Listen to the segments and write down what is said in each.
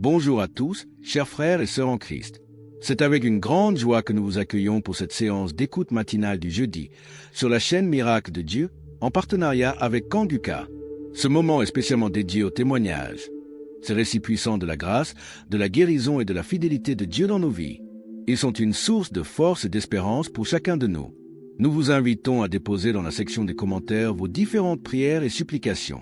Bonjour à tous, chers frères et sœurs en Christ. C'est avec une grande joie que nous vous accueillons pour cette séance d'écoute matinale du jeudi sur la chaîne Miracle de Dieu en partenariat avec Kanguka. Ce moment est spécialement dédié au témoignage. Ces récits puissants de la grâce, de la guérison et de la fidélité de Dieu dans nos vies. Ils sont une source de force et d'espérance pour chacun de nous. Nous vous invitons à déposer dans la section des commentaires vos différentes prières et supplications.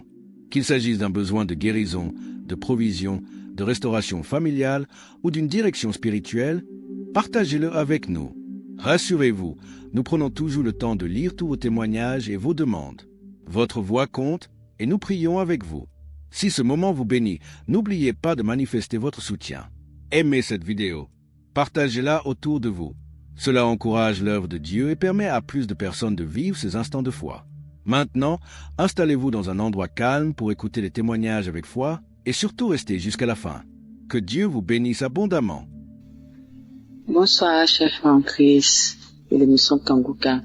Qu'il s'agisse d'un besoin de guérison, de provision, de restauration familiale ou d'une direction spirituelle, partagez-le avec nous. Rassurez-vous, nous prenons toujours le temps de lire tous vos témoignages et vos demandes. Votre voix compte et nous prions avec vous. Si ce moment vous bénit, n'oubliez pas de manifester votre soutien. Aimez cette vidéo. Partagez-la autour de vous. Cela encourage l'œuvre de Dieu et permet à plus de personnes de vivre ces instants de foi. Maintenant, installez-vous dans un endroit calme pour écouter les témoignages avec foi et surtout restez jusqu'à la fin. Que Dieu vous bénisse abondamment. Bonsoir, chers frères en Christ de l'émission Kanguka.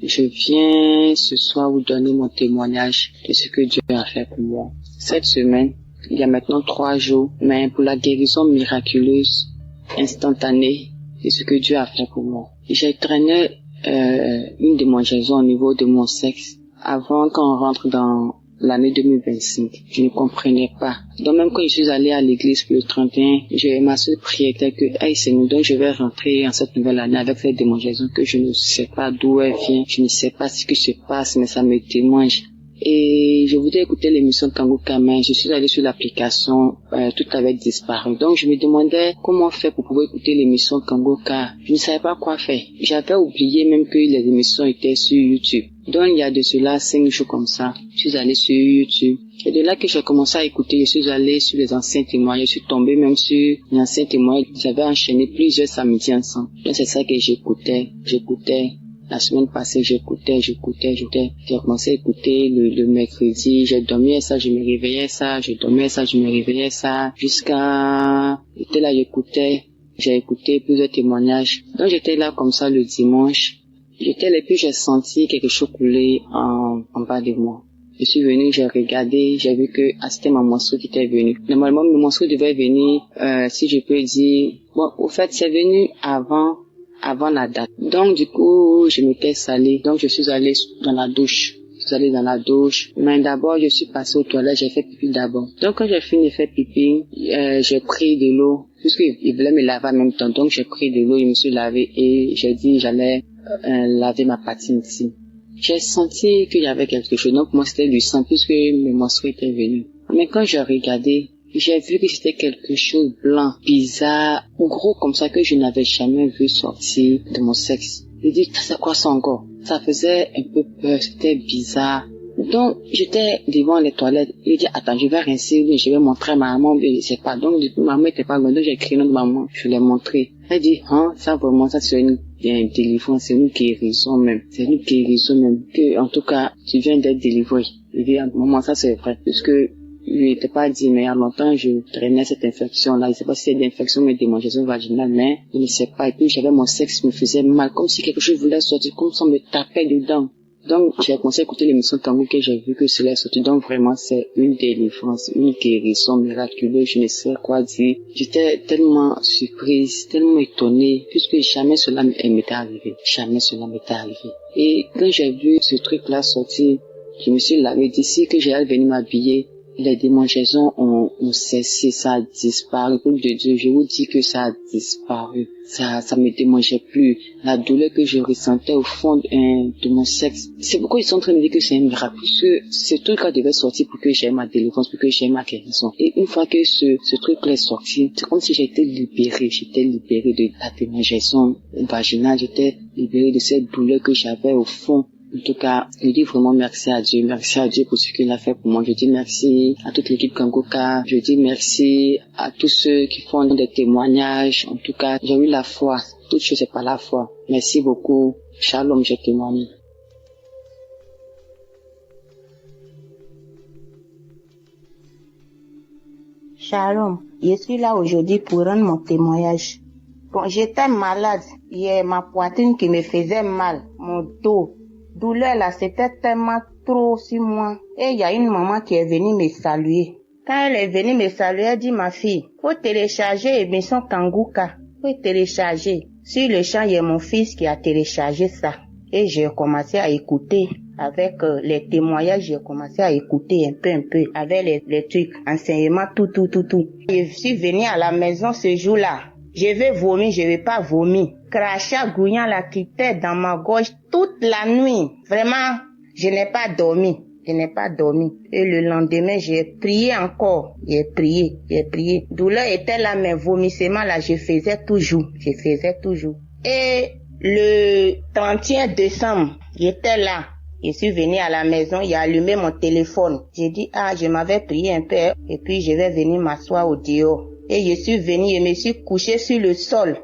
Je viens ce soir vous donner mon témoignage de ce que Dieu a fait pour moi. Cette semaine, il y a maintenant 3 jours, mais pour la guérison miraculeuse, instantanée, de ce que Dieu a fait pour moi. J'ai traîné une démangeaison au niveau de mon sexe avant qu'on rentre dans l'année 2025. Je ne comprenais pas. Donc même quand je suis allée à l'église pour le 31, ma seule prière était que, hey Seigneur, donc je vais rentrer en cette nouvelle année avec cette démangeaison que je ne sais pas d'où elle vient, je ne sais pas ce qui se passe, mais ça me démange. Et je voulais écouter l'émission Kanguka, mais je suis allée sur l'application, tout avait disparu. Donc je me demandais comment faire pour pouvoir écouter l'émission Kanguka. Je ne savais pas quoi faire. J'avais oublié même que les émissions étaient sur YouTube. Donc il y a de cela 5 jours comme ça, je suis allée sur YouTube. Et de là que j'ai commencé à écouter, je suis allée sur les anciens témoins, je suis tombée même sur les anciens témoins. J'avais enchaîné plusieurs samedis ensemble. Donc c'est ça que j'écoutais. La semaine passée, j'écoutais. J'ai commencé à écouter le mercredi. J'ai dormi à ça, je me réveillais ça. Je dormais à ça, je me réveillais ça. Jusqu'à... J'étais là, j'écoutais. J'ai écouté plusieurs témoignages. Donc j'étais là comme ça le dimanche. J'étais là, puis j'ai senti quelque chose couler en bas de moi. Je suis venue, j'ai regardé, j'ai vu que c'était ma menstruée qui était venue. Normalement, ma menstruée devait venir, si je peux dire... Bon, au fait, c'est venu avant la date. Donc, du coup, je m'étais salée. Donc, je suis allée dans la douche. Mais d'abord, je suis passée aux toilettes, j'ai fait pipi d'abord. Donc, quand j'ai fini de faire pipi, j'ai pris de l'eau. Puisqu'il voulait me laver en même temps. Donc, j'ai pris de l'eau, je me suis lavé et j'ai dit j'allais laver ma patine ici. J'ai senti qu'il y avait quelque chose. Donc, moi, c'était du sang puisque mes menstrues étaient venues. Mais quand j'ai regardé, j'ai vu que c'était quelque chose de blanc, bizarre, gros comme ça que je n'avais jamais vu sortir de mon sexe. Je dis, c'est quoi ça encore? Ça faisait un peu peur, c'était bizarre. Donc, j'étais devant les toilettes. Je dis, attends, je vais rincer, je vais montrer à ma maman, je ne sais pas. Donc, du coup, ma maman n'était pas loin, donc j'ai écrit notre maman, je l'ai montré. Elle dit, ça vraiment, ça c'est une délivrance, c'est une guérison même. Que, en tout cas, tu viens d'être délivré. Je dis, à maman, ça c'est vrai, puisque je n'étais pas dit, mais il y a longtemps, je traînais cette infection-là. Je ne sais pas si c'est une infection ou une démangeaison vaginale, mais je ne sais pas. Et puis, j'avais mon sexe qui me faisait mal, comme si quelque chose voulait sortir, comme si on me tapait dedans. Donc, j'ai commencé à écouter l'émission Kanguka et j'ai vu que cela est sorti. Donc, vraiment, c'est une délivrance, une guérison miraculeuse, je ne sais quoi dire. J'étais tellement surprise, tellement étonnée, puisque jamais cela m'était arrivé. Et quand j'ai vu ce truc-là sortir, je me suis lavé d'ici que j'allais venir m'habiller. Les démangeaisons ont cessé, ça a disparu. Pour de Dieu, je vous dis que ça a disparu. Ça me démangeait plus. La douleur que je ressentais au fond de mon sexe. C'est pourquoi ils sont en train de me dire que c'est un miracle. Puisque ce truc-là devait sortir pour que j'aie ma délivrance, pour que j'aie ma guérison. Et une fois que ce truc-là est sorti, c'est comme si j'étais libérée. J'étais libérée de la démangeaison vaginale. J'étais libérée de cette douleur que j'avais au fond. En tout cas, je dis vraiment merci à Dieu pour ce qu'il a fait pour moi. Je dis merci à toute l'équipe Kanguka. Je dis merci à tous ceux qui font des témoignages. En tout cas, j'ai eu la foi. Toute chose c'est par la foi. Merci beaucoup. Shalom, je témoigne. Shalom, je suis là aujourd'hui pour rendre mon témoignage. Bon, j'étais malade. Il y a ma poitrine qui me faisait mal, mon dos. Douleur là, c'était tellement trop sur moi. Et il y a une maman qui est venue me saluer. Quand elle est venue me saluer, elle dit, ma fille, faut télécharger l'émission Kanguka. Faut télécharger. Sur le champ, il y a mon fils qui a téléchargé ça. Et j'ai commencé à écouter. Avec les témoignages, j'ai commencé à écouter un peu, avec les trucs, enseignements, tout. Je suis venue à la maison ce jour-là. Je vais vomir, je vais pas vomir. Crachat, gouillant, la quittait dans ma gorge toute la nuit. Vraiment, je n'ai pas dormi. Et le lendemain, j'ai prié encore. J'ai prié. Douleur était là, mais vomissement là, je faisais toujours. Et le 31 décembre, j'étais là. Je suis venue à la maison, il a allumé mon téléphone. J'ai dit, je m'avais prié un peu, et puis je vais venir m'asseoir au dehors. Et je suis venue, je me suis couchée sur le sol.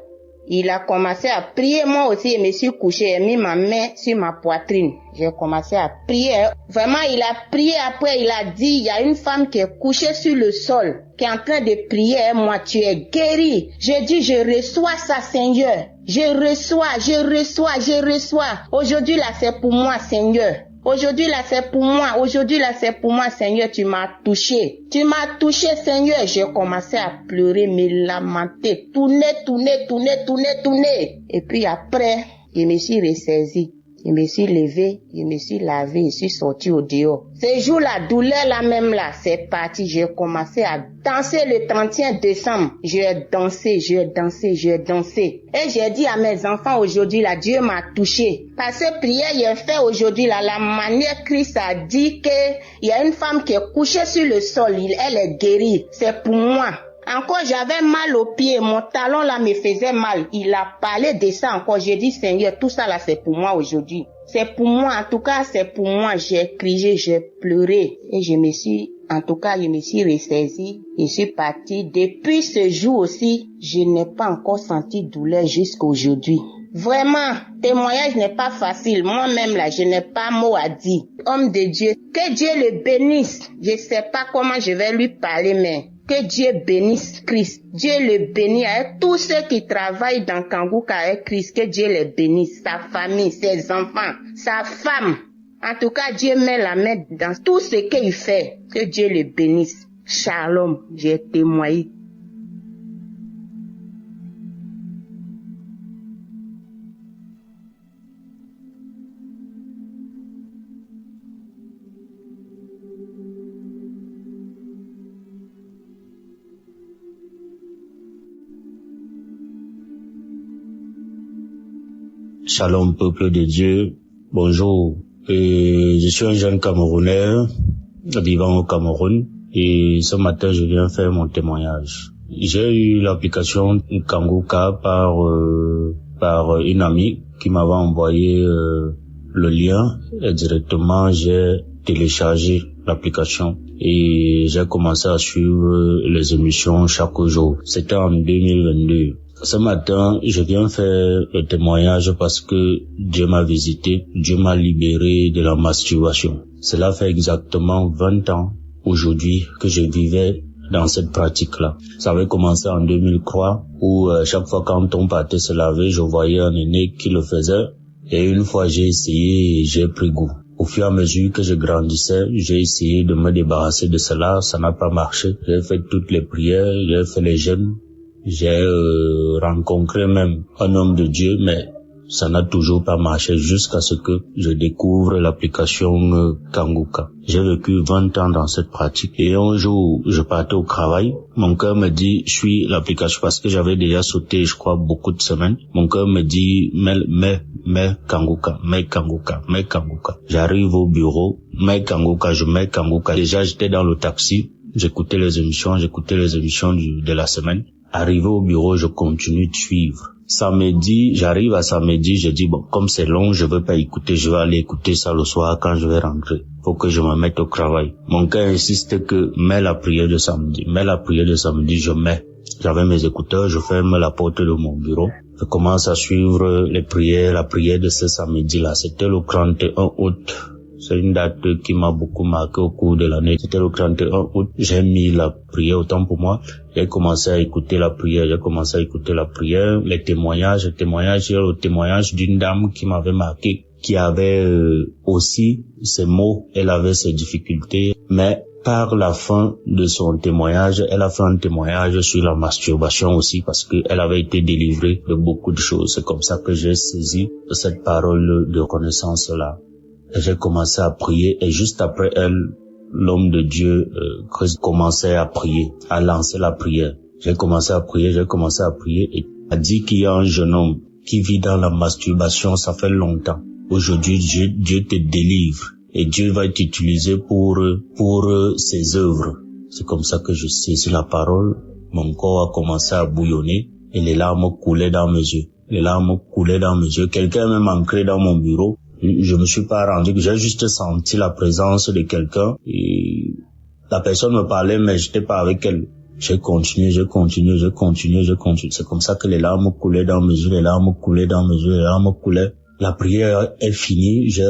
Il a commencé à prier, moi aussi, je me suis couchée, j'ai mis ma main sur ma poitrine. J'ai commencé à prier. Vraiment, il a prié, après il a dit, il y a une femme qui est couchée sur le sol, qui est en train de prier, moi, tu es guérie. J'ai dit, je reçois ça, Seigneur. Je reçois. Aujourd'hui, là, c'est pour moi, Seigneur. Aujourd'hui, là, c'est pour moi, Seigneur, tu m'as touché, Seigneur. J'ai commencé à pleurer, me lamenter, tourner. Et puis après, je me suis ressaisie. Je me suis levée, je me suis lavée, je suis sortie au dehors. Ce jour, la douleur là même là, c'est parti. J'ai commencé à danser le 31 décembre. J'ai dansé. Et j'ai dit à mes enfants aujourd'hui là, Dieu m'a touché. Parce que prière, j'ai fait aujourd'hui là, la manière Christ a dit que il y a une femme qui est couchée sur le sol, elle est guérie. C'est pour moi. Encore, j'avais mal aux pieds, mon talon là me faisait mal. Il a parlé de ça encore. J'ai dit, Seigneur, tout ça là, c'est pour moi aujourd'hui. C'est pour moi, en tout cas, c'est pour moi. J'ai crié, j'ai pleuré. Et je me suis ressaisie. Je suis partie. Depuis ce jour aussi, je n'ai pas encore senti douleur jusqu'à aujourd'hui. Vraiment, témoignage n'est pas facile. Moi-même là, je n'ai pas mot à dire. Homme de Dieu, que Dieu le bénisse. Je sais pas comment je vais lui parler, mais que Dieu bénisse Christ. Dieu le bénisse avec tous ceux qui travaillent dans Kanguka avec Christ. Que Dieu les bénisse. Sa famille, ses enfants, sa femme. En tout cas, Dieu met la main dans tout ce qu'il fait. Que Dieu le bénisse. Shalom, j'ai témoigné. Shalom, peuple de Dieu. Bonjour. Je suis un jeune Camerounais vivant au Cameroun et ce matin, je viens faire mon témoignage. J'ai eu l'application Kanguka par une amie qui m'avait envoyé le lien et directement j'ai téléchargé l'application et j'ai commencé à suivre les émissions chaque jour. C'était en 2022. Ce matin, je viens faire le témoignage parce que Dieu m'a visité, Dieu m'a libéré de la masturbation. Cela fait exactement 20 ans aujourd'hui que je vivais dans cette pratique-là. Ça avait commencé en 2003 où chaque fois quand on partait se laver, je voyais un aîné qui le faisait et une fois j'ai essayé et j'ai pris goût. Au fur et à mesure que je grandissais, j'ai essayé de me débarrasser de cela, ça n'a pas marché. J'ai fait toutes les prières, j'ai fait les jeûnes. J'ai rencontré même un homme de Dieu, mais ça n'a toujours pas marché jusqu'à ce que je découvre l'application Kanguka. J'ai vécu 20 ans dans cette pratique et un jour, je partais au travail. Mon cœur me dit, suis l'application parce que j'avais déjà sauté, je crois, beaucoup de semaines. Mon cœur me dit, mets Kanguka. J'arrive au bureau, mets Kanguka. Déjà, j'étais dans le taxi, j'écoutais les émissions de la semaine. Arrivé au bureau, je continue de suivre. J'arrive à samedi, je dis, bon, comme c'est long, je veux pas écouter, je vais aller écouter ça le soir quand je vais rentrer. Faut que je me mette au travail. Mon cœur insiste que mets la prière de samedi, je mets. J'avais mes écouteurs, je ferme la porte de mon bureau. Je commence à suivre la prière de ce samedi-là. C'était le 31 août. C'est une date qui m'a beaucoup marqué au cours de l'année. C'était le 31 août. J'ai mis la prière autant pour moi. J'ai commencé à écouter la prière. Les témoignages. Il y a le témoignage d'une dame qui m'avait marqué, qui avait aussi ses maux. Elle avait ses difficultés. Mais par la fin de son témoignage, elle a fait un témoignage sur la masturbation aussi parce qu'elle avait été délivrée de beaucoup de choses. C'est comme ça que j'ai saisi cette parole de reconnaissance-là. J'ai commencé à prier et juste après elle, l'homme de Dieu commençait à prier, à lancer la prière. J'ai commencé à prier et a dit qu'il y a un jeune homme qui vit dans la masturbation, ça fait longtemps. Aujourd'hui, Dieu te délivre et Dieu va t'utiliser pour ses œuvres. C'est comme ça que je saisis la parole. Mon corps a commencé à bouillonner et les larmes coulaient dans mes yeux. Quelqu'un est même entré dans mon bureau. Je me suis pas rendu, j'ai juste senti la présence de quelqu'un et la personne me parlait mais j'étais pas avec elle. J'ai continué. C'est comme ça que les larmes coulaient dans mes yeux, La prière est finie, j'ai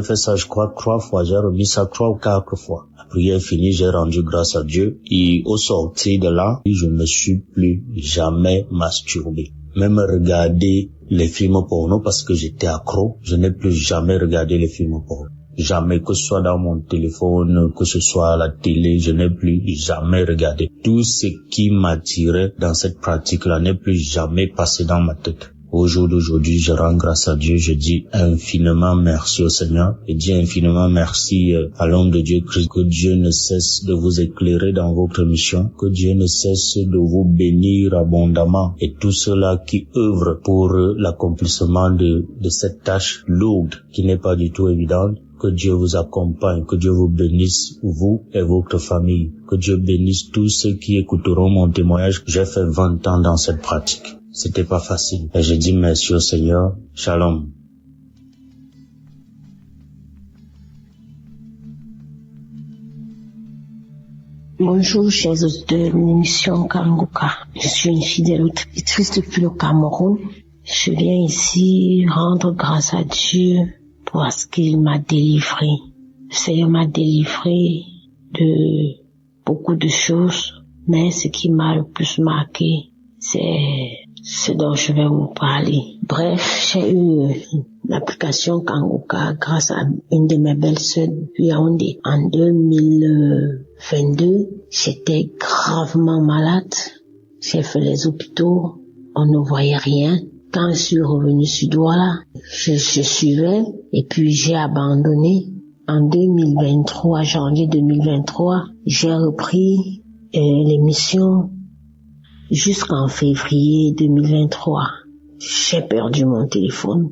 fait ça, je crois, 3 fois, j'ai remis ça 3 ou 4 fois. La prière est finie, j'ai rendu grâce à Dieu et au sortir de là, je ne me suis plus jamais masturbé. Même regarder les films porno parce que j'étais accro, je n'ai plus jamais regardé les films porno. Jamais, que ce soit dans mon téléphone, que ce soit à la télé, je n'ai plus jamais regardé. Tout ce qui m'attirait dans cette pratique-là n'est plus jamais passé dans ma tête. Au jour d'aujourd'hui, je rends grâce à Dieu, je dis infiniment merci au Seigneur, et dis infiniment merci à l'homme de Dieu Christ, que Dieu ne cesse de vous éclairer dans votre mission, que Dieu ne cesse de vous bénir abondamment, et tous ceux-là qui œuvrent pour l'accomplissement de cette tâche lourde, qui n'est pas du tout évidente. Que Dieu vous accompagne, que Dieu vous bénisse, vous et votre famille, que Dieu bénisse tous ceux qui écouteront mon témoignage. J'ai fait 20 ans dans cette pratique. C'était pas facile. Et je dis merci au Seigneur. Shalom. Bonjour, chers auditeurs de l'émission Kanguka. Je suis une fidèle auditrice depuis le Cameroun. Je viens ici rendre grâce à Dieu parce qu'il m'a délivré. Le Seigneur m'a délivré de beaucoup de choses, mais ce qui m'a le plus marqué, c'est ce dont je vais vous parler. Bref, j'ai eu l'application Kanguka grâce à une de mes belles-sœurs depuis Yaoundé. En 2022, j'étais gravement malade. J'ai fait les hôpitaux, on ne voyait rien. Quand je suis revenue sur Douala, je suivais et puis j'ai abandonné. En 2023, janvier 2023, j'ai repris l'émission jusqu'en février 2023. J'ai perdu mon téléphone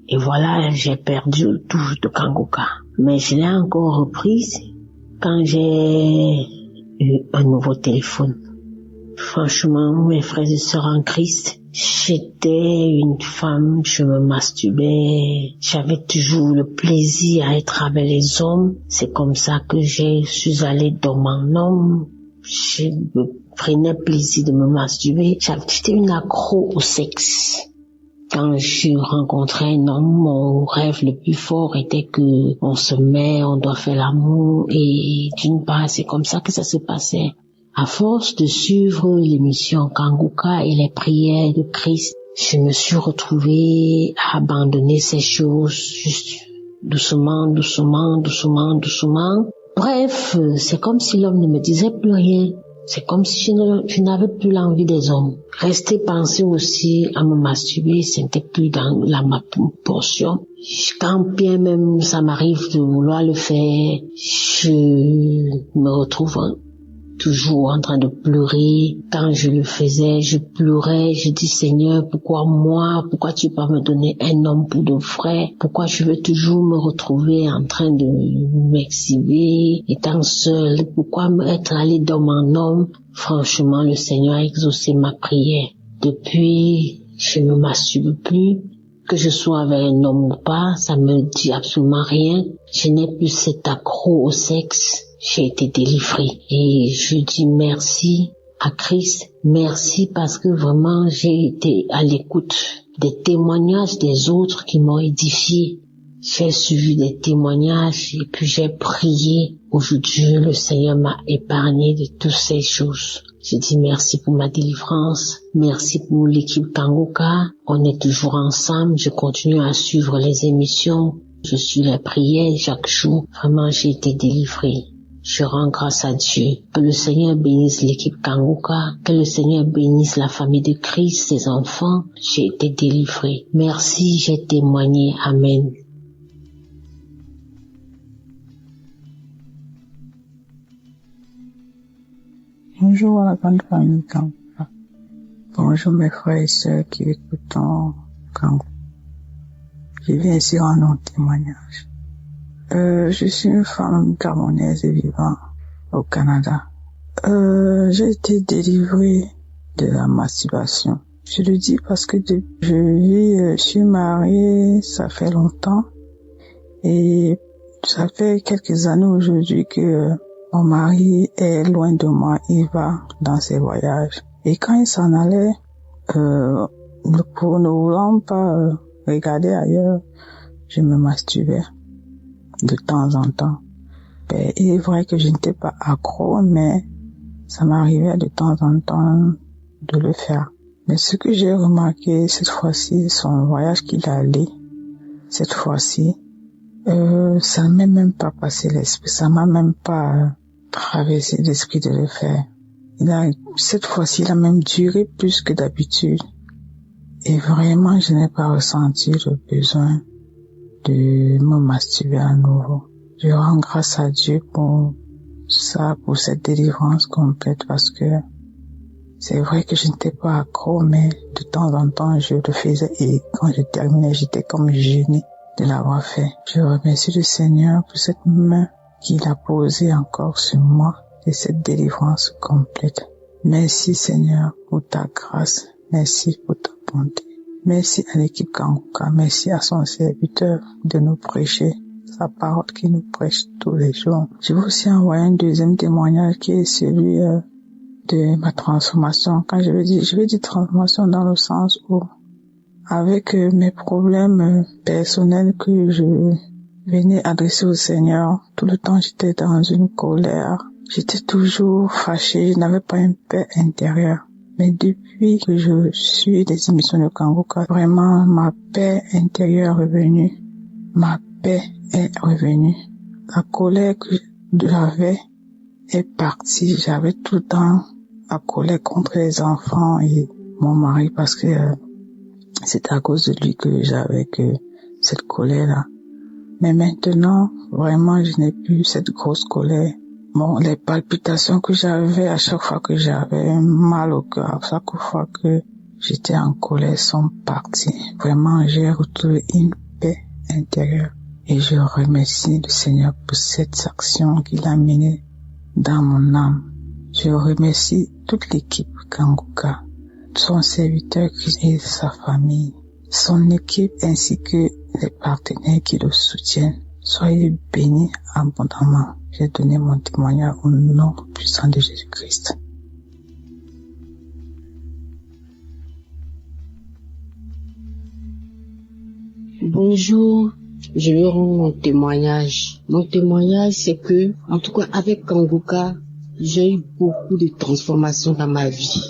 et voilà, j'ai perdu le touche de Kanguka. Mais je l'ai encore reprise quand j'ai eu un nouveau téléphone. Franchement, mes frères et sœurs en Christ, j'étais une femme, je me masturbais, j'avais toujours le plaisir à être avec les hommes. C'est comme ça que je suis allée dans mon homme. Je me prenais plaisir de me masturber. J'étais une accro au sexe. Quand je rencontrais un homme, mon rêve le plus fort était que on se met, on doit faire l'amour et d'une part, c'est comme ça que ça se passait. À force de suivre l'émission Kanguka et les prières de Christ, je me suis retrouvée à abandonner ces choses juste doucement. Bref, c'est comme si l'homme ne me disait plus rien. C'est comme si je n'avais plus l'envie des hommes. Rester penser aussi à me masturber, c'était plus dans ma portion. Quand bien même ça m'arrive de vouloir le faire, je me retrouve toujours en train de pleurer. Quand je le faisais, je pleurais, je dis Seigneur, pourquoi moi? Pourquoi tu peux pas me donner un homme pour de vrai? Pourquoi je veux toujours me retrouver en train de m'exhiber, étant seule? Pourquoi être allé dans mon homme? Franchement, le Seigneur a exaucé ma prière. Depuis, je ne me masturbe plus. Que je sois avec un homme ou pas, ça me dit absolument rien. Je n'ai plus cet accro au sexe. J'ai été délivrée et je dis merci à Christ, merci parce que vraiment j'ai été à l'écoute des témoignages des autres qui m'ont édifié. J'ai suivi des témoignages et puis j'ai prié. Aujourd'hui, le Seigneur m'a épargné de toutes ces choses. Je dis merci pour ma délivrance, merci pour l'équipe Kanguka. On est toujours ensemble, je continue à suivre les émissions Je suis les prières chaque jour. Vraiment, j'ai été délivrée. Je rends grâce à Dieu. Que le Seigneur bénisse l'équipe Kanguka. Que le Seigneur bénisse la famille de Christ, ses enfants. J'ai été délivrée. Merci, j'ai témoigné. Amen. Bonjour à la grande famille Kanguka. Bonjour mes frères et sœurs qui écoutent Kanguka. Je viens ici rendre un témoignage. Je suis une femme camerounaise et vivant au Canada. J'ai été délivrée de la masturbation. Je le dis parce que je suis mariée, ça fait longtemps. Et ça fait quelques années aujourd'hui que mon mari est loin de moi, il va dans ses voyages. Et quand il s'en allait, pour ne voulant pas regarder ailleurs, je me masturbais de temps en temps. Et il est vrai que je n'étais pas accro, mais ça m'arrivait de temps en temps de le faire. Mais ce que j'ai remarqué cette fois-ci, son voyage qu'il a allé, cette fois-ci, ça ne m'est même pas passé l'esprit, ça m'a même pas traversé l'esprit de le faire. Cette fois-ci, il a même duré plus que d'habitude. Et vraiment, je n'ai pas ressenti le besoin de me masturber à nouveau. Je rends grâce à Dieu pour ça, pour cette délivrance complète, parce que c'est vrai que je n'étais pas accro, mais de temps en temps, je le faisais et quand je terminais, j'étais comme gêné de l'avoir fait. Je remercie le Seigneur pour cette main qu'il a posée encore sur moi et cette délivrance complète. Merci Seigneur pour ta grâce. Merci pour ta bonté. Merci à l'équipe Kanguka. Merci à son serviteur de nous prêcher sa parole qui nous prêche tous les jours. Je vais aussi envoyer un deuxième témoignage qui est celui de ma transformation. Quand je vais dire transformation dans le sens où avec mes problèmes personnels que je venais adresser au Seigneur, tout le temps j'étais dans une colère. J'étais toujours fâchée, je n'avais pas une paix intérieure. Mais depuis que je suis des émissions de Kanguka, vraiment ma paix intérieure est revenue. Ma paix est revenue. La colère que j'avais est partie. J'avais tout le temps la colère contre les enfants et mon mari parce que c'est à cause de lui que j'avais cette colère-là. Mais maintenant, vraiment, je n'ai plus cette grosse colère. Bon, les palpitations que j'avais à chaque fois que j'avais mal au cœur, à chaque fois que j'étais en colère sont parties. Vraiment, j'ai retrouvé une paix intérieure. Et je remercie le Seigneur pour cette action qu'il a menée dans mon âme. Je remercie toute l'équipe Kanguka, son serviteur et sa famille, son équipe ainsi que les partenaires qui le soutiennent. Soyez bénis abondamment. J'ai donné mon témoignage au nom puissant de Jésus-Christ. Bonjour, je vais rendre mon témoignage. Mon témoignage, c'est que, en tout cas, avec Kanguka, j'ai eu beaucoup de transformations dans ma vie.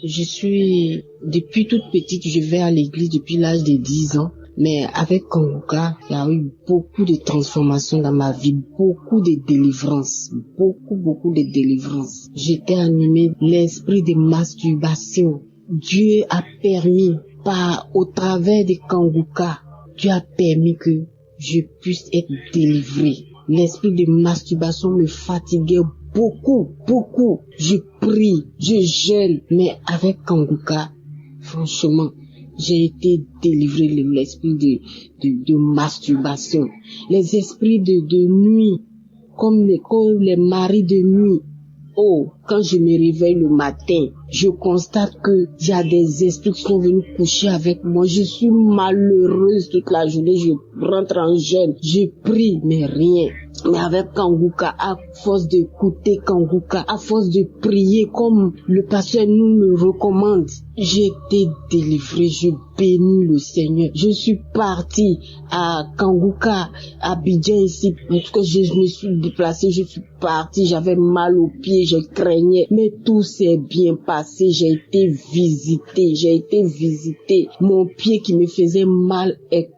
Depuis toute petite, je vais à l'église depuis l'âge de 10 ans. Mais avec Kanguka, il y a eu beaucoup de transformations dans ma vie, beaucoup de délivrances, beaucoup de délivrances. J'étais animée l'esprit de masturbation. Dieu a permis, au travers de Kanguka, Dieu a permis que je puisse être délivrée. L'esprit de masturbation me fatiguait beaucoup. Je prie, je jeûne, mais avec Kanguka, franchement, j'ai été délivré de l'esprit de masturbation. Les esprits de nuit, comme les maris de nuit. Oh, quand je me réveille le matin, je constate que il y a des esprits qui sont venus coucher avec moi. Je suis malheureuse toute la journée. Je rentre en jeûne. Je prie, mais rien. Mais avec Kanguka, à force d'écouter Kanguka, à force de prier comme le pasteur nous le recommande, j'ai été délivrée. Je bénis le Seigneur. Je suis partie à Kanguka, à Abidjan ici. En tout cas, je me suis déplacée, je suis partie. J'avais mal aux pieds, je craignais. Mais tout s'est bien passé. J'ai été visitée. Mon pied qui me faisait mal est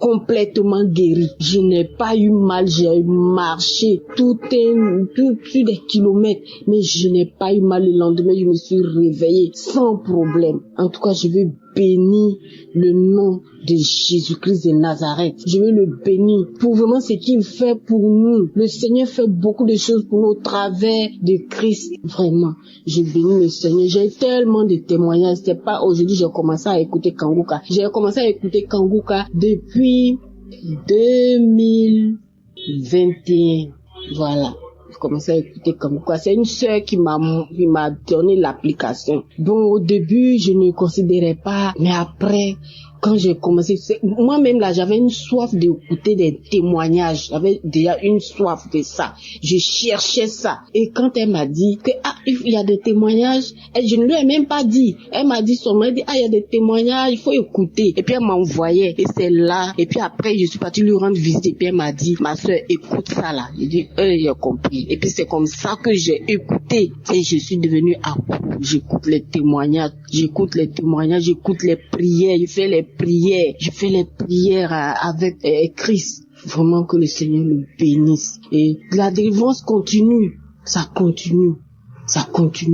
complètement guérie. Je n'ai pas eu mal, j'ai marché plus des kilomètres, mais je n'ai pas eu mal. Le lendemain, je me suis réveillée sans problème. En tout cas, je veux bénir le nom de Jésus-Christ de Nazareth. Je veux le bénir pour vraiment ce qu'il fait pour nous. Le Seigneur fait beaucoup de choses pour nous au travers de Christ. Vraiment, je bénis le Seigneur. J'ai tellement de témoignages. C'est pas aujourd'hui j'ai commencé à écouter Kanguka. J'ai commencé à écouter Kanguka depuis 2021. Voilà. J'ai commencé à écouter Kanguka. C'est une sœur qui m'a donné l'application. Bon, au début, je ne considérais pas, mais après, quand j'ai commencé, moi-même là, j'avais une soif d'écouter des témoignages. J'avais déjà une soif de ça. Je cherchais ça. Et quand elle m'a dit que, il y a des témoignages, et je ne lui ai même pas dit. Elle m'a dit seulement, il y a des témoignages, il faut écouter. Et puis elle m'envoyait. Et c'est là. Et puis après, je suis partie lui rendre visite. Et puis elle m'a dit, ma soeur, écoute ça là. J'ai dit, j'ai compris. Et puis c'est comme ça que j'ai écouté. Et je suis devenue accro. J'écoute les témoignages, j'écoute les prières, je fais les prières avec Christ. Vraiment que le Seigneur le bénisse. Et la délivrance continue, ça continue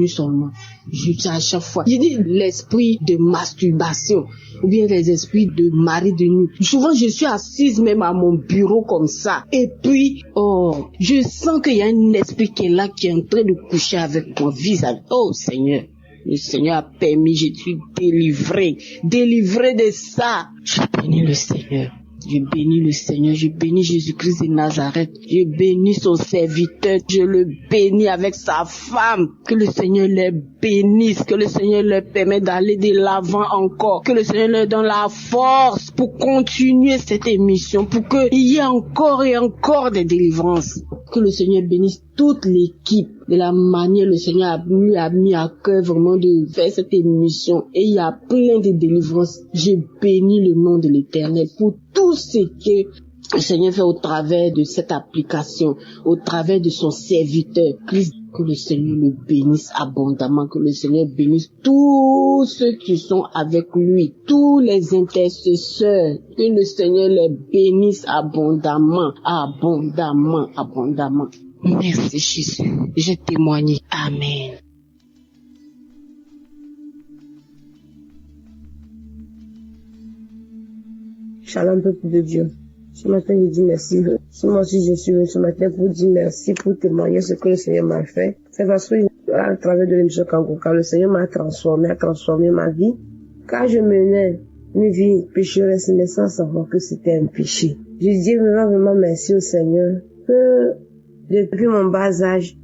seulement. À chaque fois. Je dis l'esprit de masturbation ou bien les esprits de mari de nuit. Souvent, je suis assise même à mon bureau comme ça. Et puis, je sens qu'il y a un esprit qui est là, qui est en train de coucher avec mon visage. Oh Seigneur. Le Seigneur a permis, je suis délivré de ça. Je bénis le Seigneur. Je bénis le Seigneur, je bénis Jésus-Christ de Nazareth, je bénis son serviteur, je le bénis avec sa femme, que le Seigneur les bénisse, que le Seigneur leur permette d'aller de l'avant encore, que le Seigneur leur donne la force pour continuer cette émission, pour qu'il y ait encore et encore des délivrances, que le Seigneur bénisse toute l'équipe, de la manière le Seigneur lui a mis à cœur vraiment de faire cette émission, et il y a plein de délivrances. Je bénis le nom de l'Éternel pour tout ce que le Seigneur fait au travers de cette application, au travers de son serviteur Christ. Que le Seigneur le bénisse abondamment, que le Seigneur bénisse tous ceux qui sont avec lui, tous les intercesseurs, que le Seigneur les bénisse abondamment. Merci Jésus, j'ai témoigné. Amen. Shalom peuple de Dieu. Ce matin, je dis merci. Moi aussi, je suis venu ce matin pour dire merci, pour témoigner ce que le Seigneur m'a fait. C'est parce que, à travers de l'émission Kanguka, le Seigneur m'a transformé ma vie. Car je menais une vie pécheresse, mais sans savoir que c'était un péché. Je dis vraiment merci au Seigneur que, depuis mon bas âge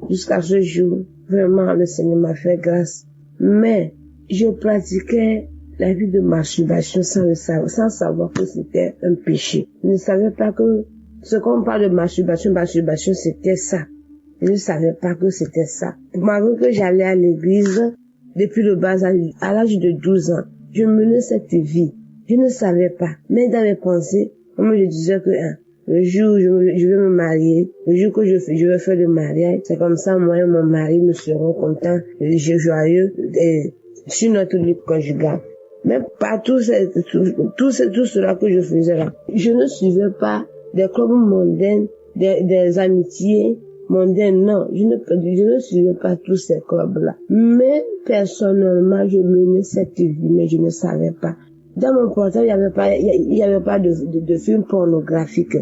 jusqu'à ce jour, vraiment, le Seigneur m'a fait grâce. Mais, je pratiquais la vie de masturbation sans savoir que c'était un péché. Je ne savais pas que ce qu'on parle de masturbation, c'était ça. Je ne savais pas que c'était ça. Malgré que j'allais à l'église depuis le bas âge, à l'âge de 12 ans, je menais cette vie. Je ne savais pas. Mais dans mes pensées, moi je disais que le jour où je vais me marier, le jour que je vais faire le mariage, c'est comme ça moi et mon mari nous serons contents, joyeux sur notre vie conjugale. Mais pas tout cela que je faisais là. Je ne suivais pas des clubs mondains, des amitiés mondaines, non. Je ne suivais pas tous ces clubs-là. Mais, personnellement, je menais cette vie, mais je ne savais pas. Dans mon portable, il y avait pas de film pornographique.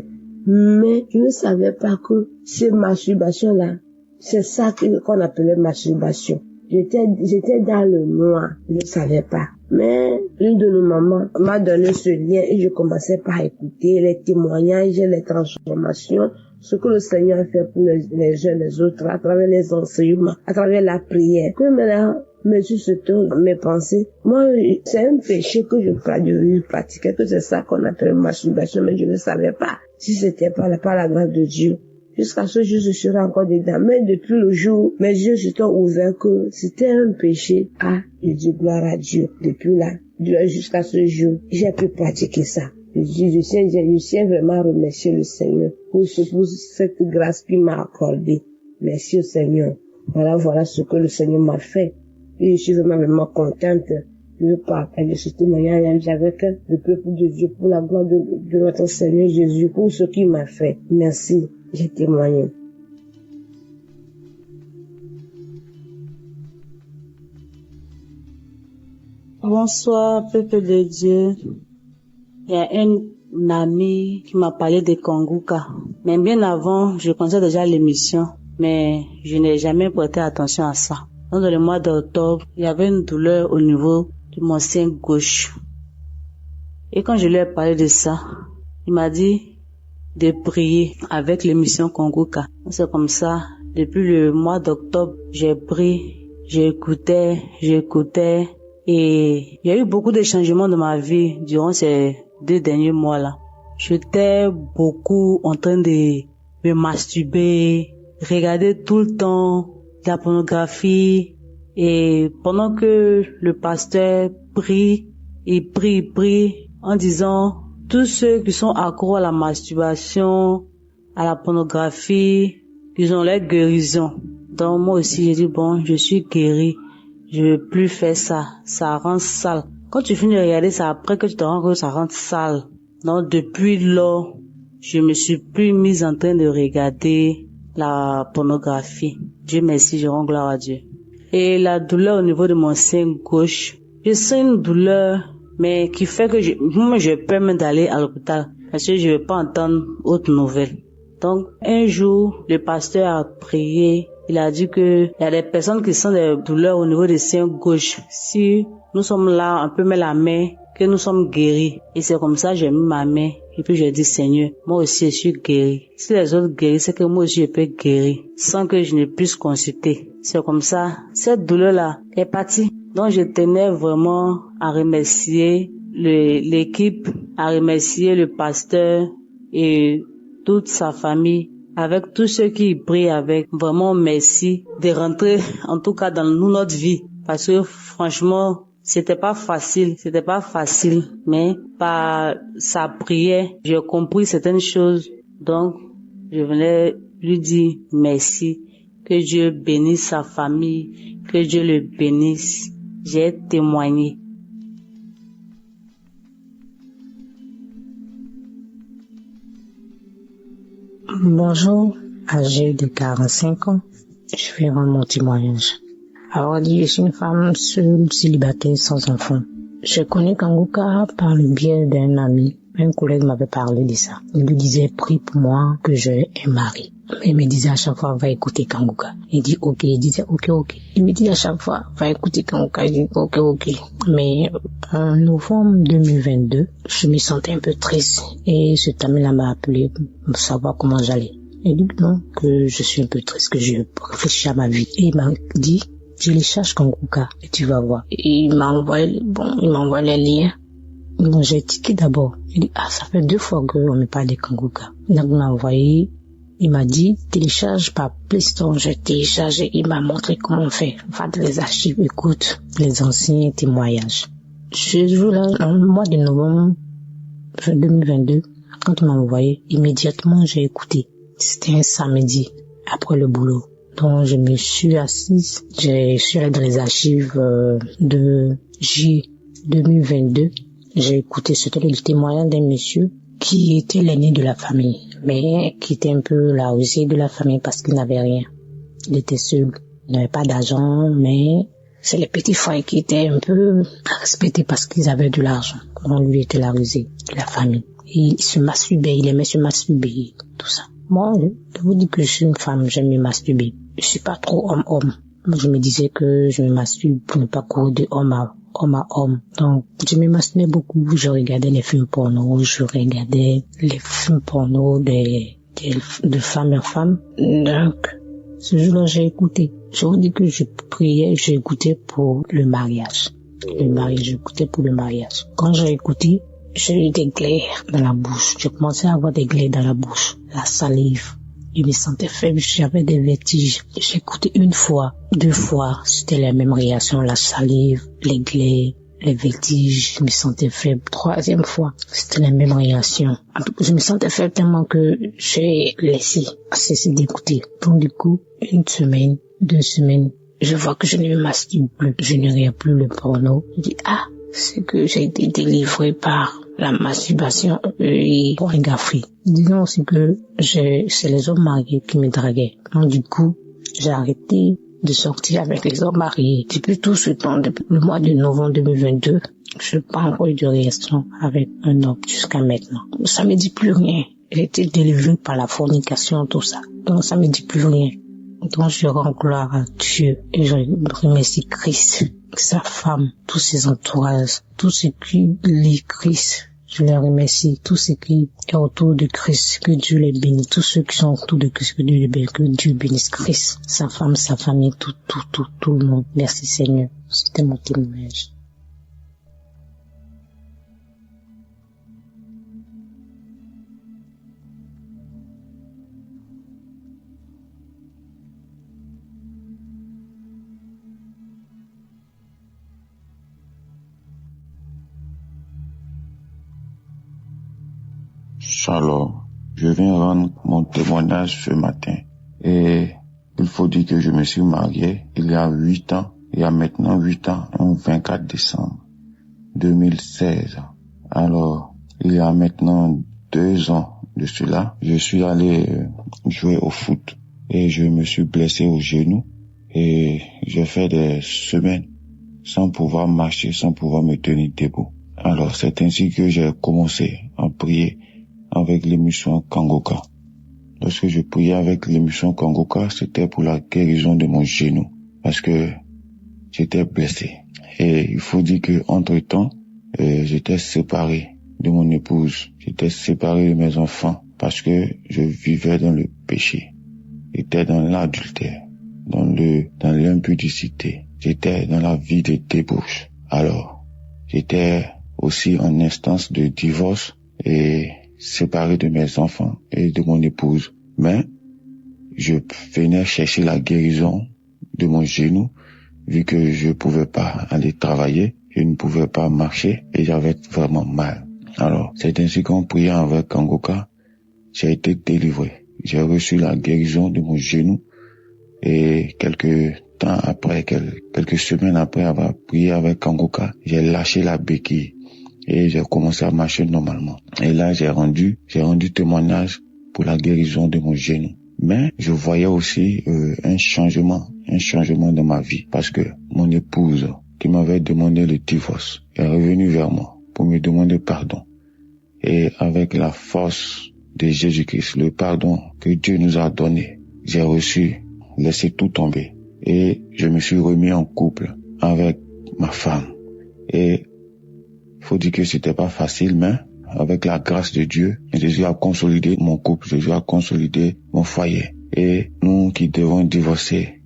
Mais, je ne savais pas que ces masturbations-là, c'est ça qu'on appelait masturbation. J'étais dans le noir, je ne savais pas. Mais l'une de nos mamans m'a donné ce lien et je commençais par écouter les témoignages, les transformations, ce que le Seigneur a fait pour les uns les autres, à travers les enseignements, à travers la prière. Que maintenant, Monsieur se tourne mes pensées. Moi, c'est un péché que je pratiquais, que c'est ça qu'on appelle masturbation, mais je ne savais pas si c'était par la grâce de Dieu. Jusqu'à ce jour, je serai encore dedans. Mais depuis le jour, mes yeux se sont ouverts que c'était un péché. Je dis gloire à Dieu. Depuis là, jusqu'à ce jour, j'ai pu pratiquer ça. Je tiens vraiment à remercier le Seigneur pour cette grâce qu'il m'a accordée. Merci au Seigneur. Voilà ce que le Seigneur m'a fait. Et je suis vraiment contente Je veux partager ce témoignage avec le peuple de Dieu pour la gloire de notre Seigneur Jésus, pour ce qu'il m'a fait. Merci, j'ai témoigné. Bonsoir, peuple de Dieu. Il y a un ami qui m'a parlé de Kanguka. Mais bien avant, je connaissais déjà l'émission, mais je n'ai jamais prêté attention à ça. Dans le mois d'octobre, il y avait une douleur au niveau de mon sein gauche. Et quand je lui ai parlé de ça, il m'a dit de prier avec l'émission Kanguka. C'est comme ça, depuis le mois d'octobre, j'ai prié, j'écoutais. Et il y a eu beaucoup de changements dans ma vie durant ces 2 derniers mois-là. J'étais beaucoup en train de me masturber, regarder tout le temps la pornographie. Et pendant que le pasteur prie en disant tous ceux qui sont accros à la masturbation, à la pornographie, ils ont leur guérison. Donc moi aussi j'ai dit bon, je suis guéri. Je veux plus faire ça. Ça rend sale. Quand tu finis de regarder ça, après que tu te rends compte que ça rend sale. Donc, depuis lors, je me suis plus mise en train de regarder la pornographie. Dieu merci, je rends gloire à Dieu. Et la douleur au niveau de mon sein gauche, je sens une douleur, mais qui fait que moi, je peux même d'aller à l'hôpital. Parce que je veux pas entendre autre nouvelle. Donc, un jour, le pasteur a prié. Il a dit que il y a des personnes qui sentent des douleurs au niveau des seins gauche. Si nous sommes là, on peut mettre la main, que nous sommes guéris. Et c'est comme ça, j'ai mis ma main. Et puis j'ai dit, Seigneur, moi aussi je suis guéri. Si les autres guérissent, c'est que moi aussi je peux guérir. Sans que je ne puisse consulter. C'est comme ça, cette douleur-là est partie. Donc je tenais vraiment à remercier l'équipe, à remercier le pasteur et toute sa famille. Avec tous ceux qui prient avec, vraiment merci de rentrer en tout cas dans notre vie. Parce que franchement, c'était pas facile, mais par sa prière, j'ai compris certaines choses. Donc, je venais lui dire merci, que Dieu bénisse sa famille, que Dieu le bénisse. J'ai témoigné. Bonjour, âgée de 45 ans, je vais rendre mon témoignage. Alors, je suis une femme seule, célibataire, sans enfant. Je connais Kanguka par le biais d'un ami. Un collègue m'avait parlé de ça. Il lui disait, prie pour moi que j'ai un mari. Mais il me disait à chaque fois, va écouter Kanguka. Il dit, ok. Il disait, ok. Il me dit à chaque fois, va écouter Kanguka. Il dit, ok. Mais en novembre 2022, je me sentais un peu triste. Et cet ami-là m'a appelé pour savoir comment j'allais. Il dit non, que je suis un peu triste, que je réfléchis à ma vie. Et il m'a dit, télécharge Kanguka et tu vas voir. Et il m'a envoyé les liens. Donc j'ai tiqué d'abord. Il dit, ça fait 2 fois qu'on me parle de Kanguka. Donc il m'a envoyé, il m'a dit, télécharge par Play Store. J'ai téléchargé, il m'a montré comment on fait. Va dans les archives, écoute les anciens témoignages. Ce jour-là, dans le mois de novembre 2022, quand il m'a envoyé, immédiatement j'ai écouté. C'était un samedi, après le boulot. Donc je me suis assise, je suis allée dans les archives de J 2022. J'ai écouté, c'était le témoignage d'un monsieur qui était l'aîné de la famille, mais qui était un peu la rusée de la famille parce qu'il n'avait rien. Il était seul, il n'avait pas d'argent, mais c'est les petits frères qui étaient un peu respectés parce qu'ils avaient de l'argent. Donc lui était la rusée de la famille. Et il se masturbait, il aimait se masturber, tout ça. Moi, je vous dis que je suis une femme, j'aime me masturber. Je suis pas trop homme-homme. Je me disais que je me masturbe pour ne pas courir de homme à homme. Donc, je me masturbais beaucoup. Je regardais les films porno, de femme à femme. Donc, ce jour-là, j'ai écouté. Je vous dis que je priais, j'ai écouté pour le mariage. J'écoutais pour le mariage. Quand j'ai écouté, j'ai eu des glaires dans la bouche. Je commençais à avoir des glaires dans la bouche. La salive. Je me sentais faible, j'avais des vertiges. J'ai écouté 1 fois, 2 fois, c'était la même réaction, la salive, les glaires, les vertiges, je me sentais faible. 3e fois, c'était la même réaction. Je me sentais faible tellement que j'ai cessé d'écouter. Donc du coup, 1 semaine, 2 semaines, je vois que je ne me masturbe plus, je ne regarde plus le porno. Je dis, c'est que j'ai été délivré par la masturbation et pornographie. Disons aussi que c'est les hommes mariés qui me draguaient. Donc du coup, j'ai arrêté de sortir avec les hommes mariés. Depuis tout ce temps, depuis le mois de novembre 2022, je n'ai pas encore eu de relation avec un homme jusqu'à maintenant. Ça me dit plus rien. J'ai été délivré par la fornication, tout ça. Donc ça me dit plus rien. Donc je rends gloire à Dieu et je remercie Christ, sa femme, tous ses entourages, tous ceux qui lisent Christ. Je les remercie, tous ceux qui sont autour de Christ, que Dieu les bénisse, tous ceux qui sont autour de Christ, que Dieu bénisse Christ, sa femme, sa famille, tout le monde. Merci Seigneur. C'était mon témoignage. Shalom, je viens rendre mon témoignage ce matin et il faut dire que je me suis marié il y a 8 ans, il y a maintenant 8 ans, le 24 décembre 2016. Alors, il y a maintenant 2 ans de cela, je suis allé jouer au foot et je me suis blessé au genou et j'ai fait des semaines sans pouvoir marcher, sans pouvoir me tenir debout. Alors, c'est ainsi que j'ai commencé à prier avec l'émission Kangoka. Lorsque je priais avec l'émission Kangoka, c'était pour la guérison de mon genou, parce que j'étais blessé. Et il faut dire que entre-temps, j'étais séparé de mon épouse, j'étais séparé de mes enfants, parce que je vivais dans le péché. J'étais dans l'adultère, dans l'impudicité. J'étais dans la vie de débauche. Alors, j'étais aussi en instance de divorce et séparé de mes enfants et de mon épouse. Mais je venais chercher la guérison de mon genou, vu que je pouvais pas aller travailler, je ne pouvais pas marcher et j'avais vraiment mal. Alors, c'est ainsi qu'en priant avec Kangoka, j'ai été délivré. J'ai reçu la guérison de mon genou et quelques semaines après avoir prié avec Kangoka, j'ai lâché la béquille et j'ai commencé à marcher normalement. Et là, j'ai rendu témoignage pour la guérison de mon genou. Mais je voyais aussi un changement dans ma vie, parce que mon épouse qui m'avait demandé le divorce est revenue vers moi pour me demander pardon. Et avec la force de Jésus-Christ, le pardon que Dieu nous a donné, j'ai laissé tout tomber et je me suis remis en couple avec ma femme. Et il faut dire que c'était pas facile, mais avec la grâce de Dieu, Jésus a consolidé mon couple, Jésus a consolidé mon foyer. Et nous qui devons divorcer,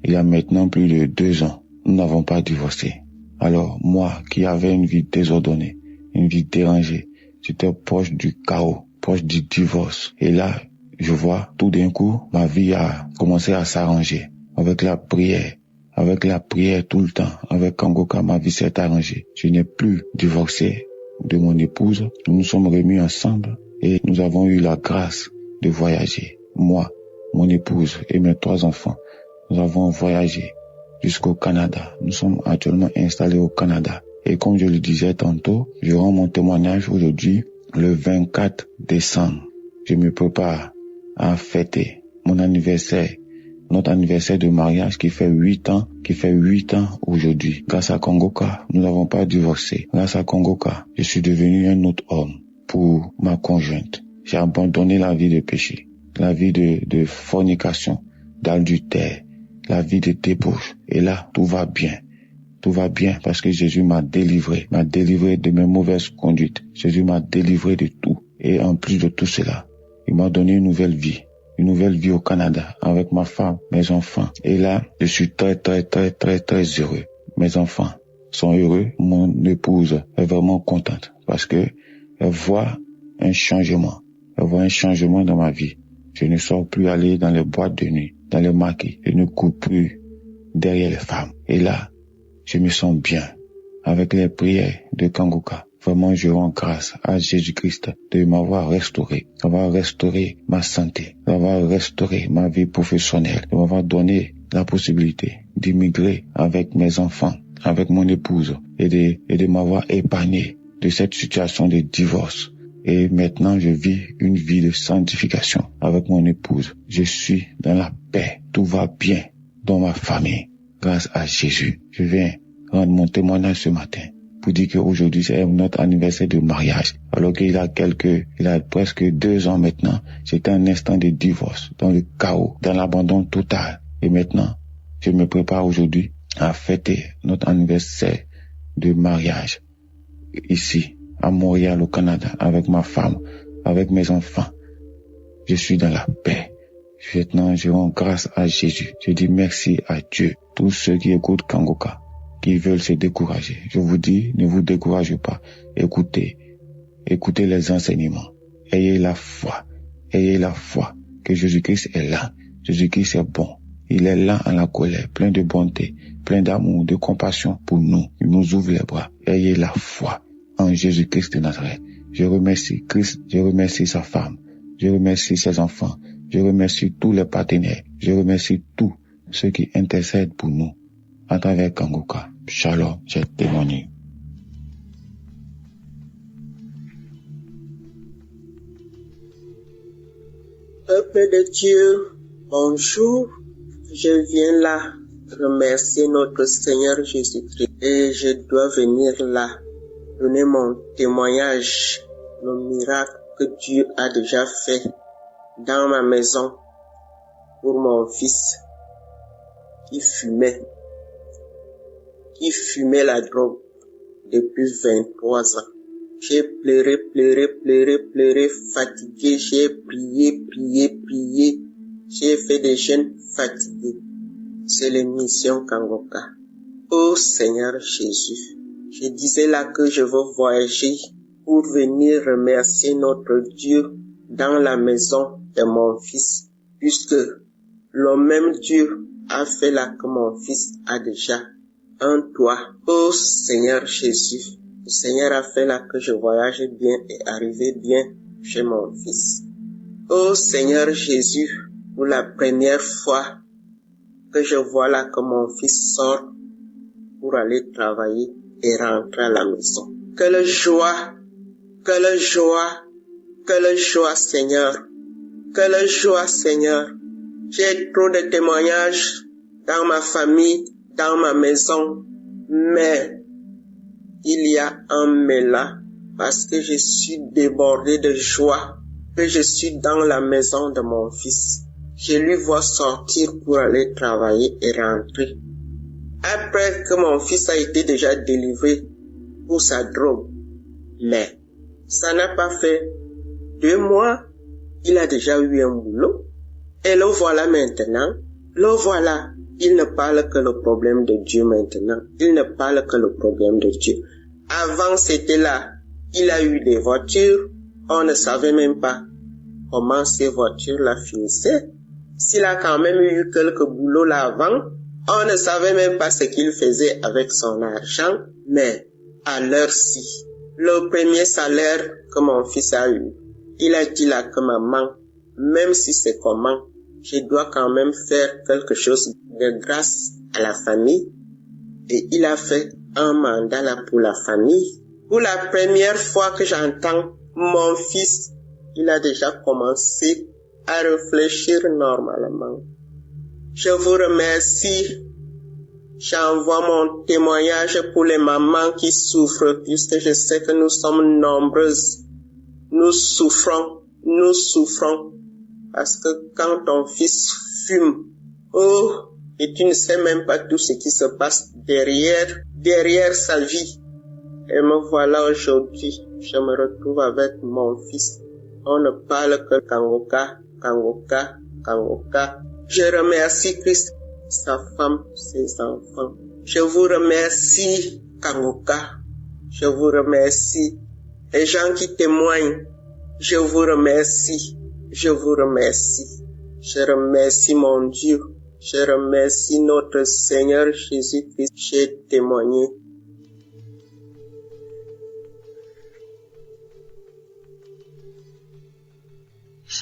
il y a maintenant plus de 2 ans, nous n'avons pas divorcé. Alors moi qui avais une vie désordonnée, une vie dérangée, j'étais proche du chaos, proche du divorce. Et là, je vois tout d'un coup, ma vie a commencé à s'arranger avec la prière. Avec la prière tout le temps, avec Kangoka, ma vie s'est arrangée. Je n'ai plus divorcé de mon épouse. Nous nous sommes remis ensemble et nous avons eu la grâce de voyager. Moi, mon épouse et mes 3 enfants, nous avons voyagé jusqu'au Canada. Nous sommes actuellement installés au Canada. Et comme je le disais tantôt, je rends mon témoignage aujourd'hui, le 24 décembre. Je me prépare à fêter mon anniversaire. Notre anniversaire de mariage qui fait 8 ans aujourd'hui. Grâce à Kangoka, nous n'avons pas divorcé. Grâce à Kangoka, je suis devenu un autre homme pour ma conjointe. J'ai abandonné la vie de péché, la vie de fornication, d'adultère, la vie de débauche. Et là, tout va bien. Tout va bien parce que Jésus m'a délivré de mes mauvaises conduites. Jésus m'a délivré de tout. Et en plus de tout cela, il m'a donné une nouvelle vie au Canada avec ma femme, mes enfants. Et là, je suis très heureux. Mes enfants sont heureux. Mon épouse est vraiment contente parce que elle voit un changement. Elle voit un changement dans ma vie. Je ne sors plus aller dans les boîtes de nuit, dans les maquis. Je ne cours plus derrière les femmes. Et là, je me sens bien avec les prières de Kangoka. Vraiment, je rends grâce à Jésus-Christ de m'avoir restauré, d'avoir restauré ma santé, d'avoir restauré ma vie professionnelle, de m'avoir donné la possibilité d'immigrer avec mes enfants, avec mon épouse, et de m'avoir épargné de cette situation de divorce. Et maintenant, je vis une vie de sanctification avec mon épouse. Je suis dans la paix. Tout va bien dans ma famille. Grâce à Jésus. Je viens rendre mon témoignage ce matin pour dire qu'aujourd'hui, c'est notre anniversaire de mariage. Alors qu'il a presque 2 ans maintenant, c'était un instant de divorce, dans le chaos, dans l'abandon total. Et maintenant, je me prépare aujourd'hui à fêter notre anniversaire de mariage ici, à Montréal, au Canada, avec ma femme, avec mes enfants. Je suis dans la paix. Maintenant, je rends grâce à Jésus. Je dis merci à Dieu. Tous ceux qui écoutent Kangoka, qui veulent se décourager, je vous dis, ne vous découragez pas. Écoutez les enseignements. Ayez la foi que Jésus-Christ est là. Jésus-Christ est bon. Il est là en la colère, plein de bonté, plein d'amour, de compassion pour nous. Il nous ouvre les bras. Ayez la foi en Jésus-Christ de Nazareth. Je remercie Christ, je remercie sa femme, je remercie ses enfants, je remercie tous les partenaires, je remercie tous ceux qui intercèdent pour nous à travers Kangoka. Shalom, j'ai témoigné. Peuple de Dieu, bonjour. Je viens là remercier notre Seigneur Jésus-Christ et je dois venir là donner mon témoignage, le miracle que Dieu a déjà fait dans ma maison pour mon fils qui fumait la drogue depuis 23 ans. J'ai pleuré, fatigué, j'ai prié, j'ai fait des jeûnes fatigués. C'est l'émission Kangoka. Oh Seigneur Jésus, je disais là que je veux voyager pour venir remercier notre Dieu dans la maison de mon fils, puisque le même Dieu a fait là que mon fils a déjà un toit. Oh Seigneur Jésus, le Seigneur a fait là que je voyage bien et arrive bien chez mon fils. Oh Seigneur Jésus, pour la première fois que je vois là que mon fils sort pour aller travailler et rentrer à la maison. Quelle joie, Seigneur. Quelle joie, Seigneur. J'ai trop de témoignages dans ma famille, dans ma maison, mais il y a un mais là, parce que je suis débordé de joie, que je suis dans la maison de mon fils. Je lui vois sortir pour aller travailler et rentrer. Après que mon fils a été déjà délivré pour sa drogue. Mais ça n'a pas fait 2 mois, il a déjà eu un boulot. Et le voilà maintenant, il ne parle que le problème de Dieu maintenant. Il ne parle que le problème de Dieu. Avant c'était là, il a eu des voitures, on ne savait même pas comment ces voitures-là finissaient. S'il a quand même eu quelques boulots là avant, on ne savait même pas ce qu'il faisait avec son argent. Mais à l'heure-ci, le premier salaire que mon fils a eu, il a dit là que maman, même si c'est comment, je dois quand même faire quelque chose de grâce à la famille. Et il a fait un mandat là pour la famille. Pour la première fois que j'entends mon fils, il a déjà commencé à réfléchir normalement. Je vous remercie. J'envoie mon témoignage pour les mamans qui souffrent, puisque je sais que nous sommes nombreuses. Nous souffrons, parce que quand ton fils fume, et tu ne sais même pas tout ce qui se passe derrière sa vie. Et me voilà aujourd'hui, je me retrouve avec mon fils. On ne parle que Kangoka. Je remercie Christ, sa femme, ses enfants. Je vous remercie, Kangoka. Je vous remercie. Les gens qui témoignent, je vous remercie. Je remercie mon Dieu. Je remercie notre Seigneur Jésus-Christ. J'ai témoigné.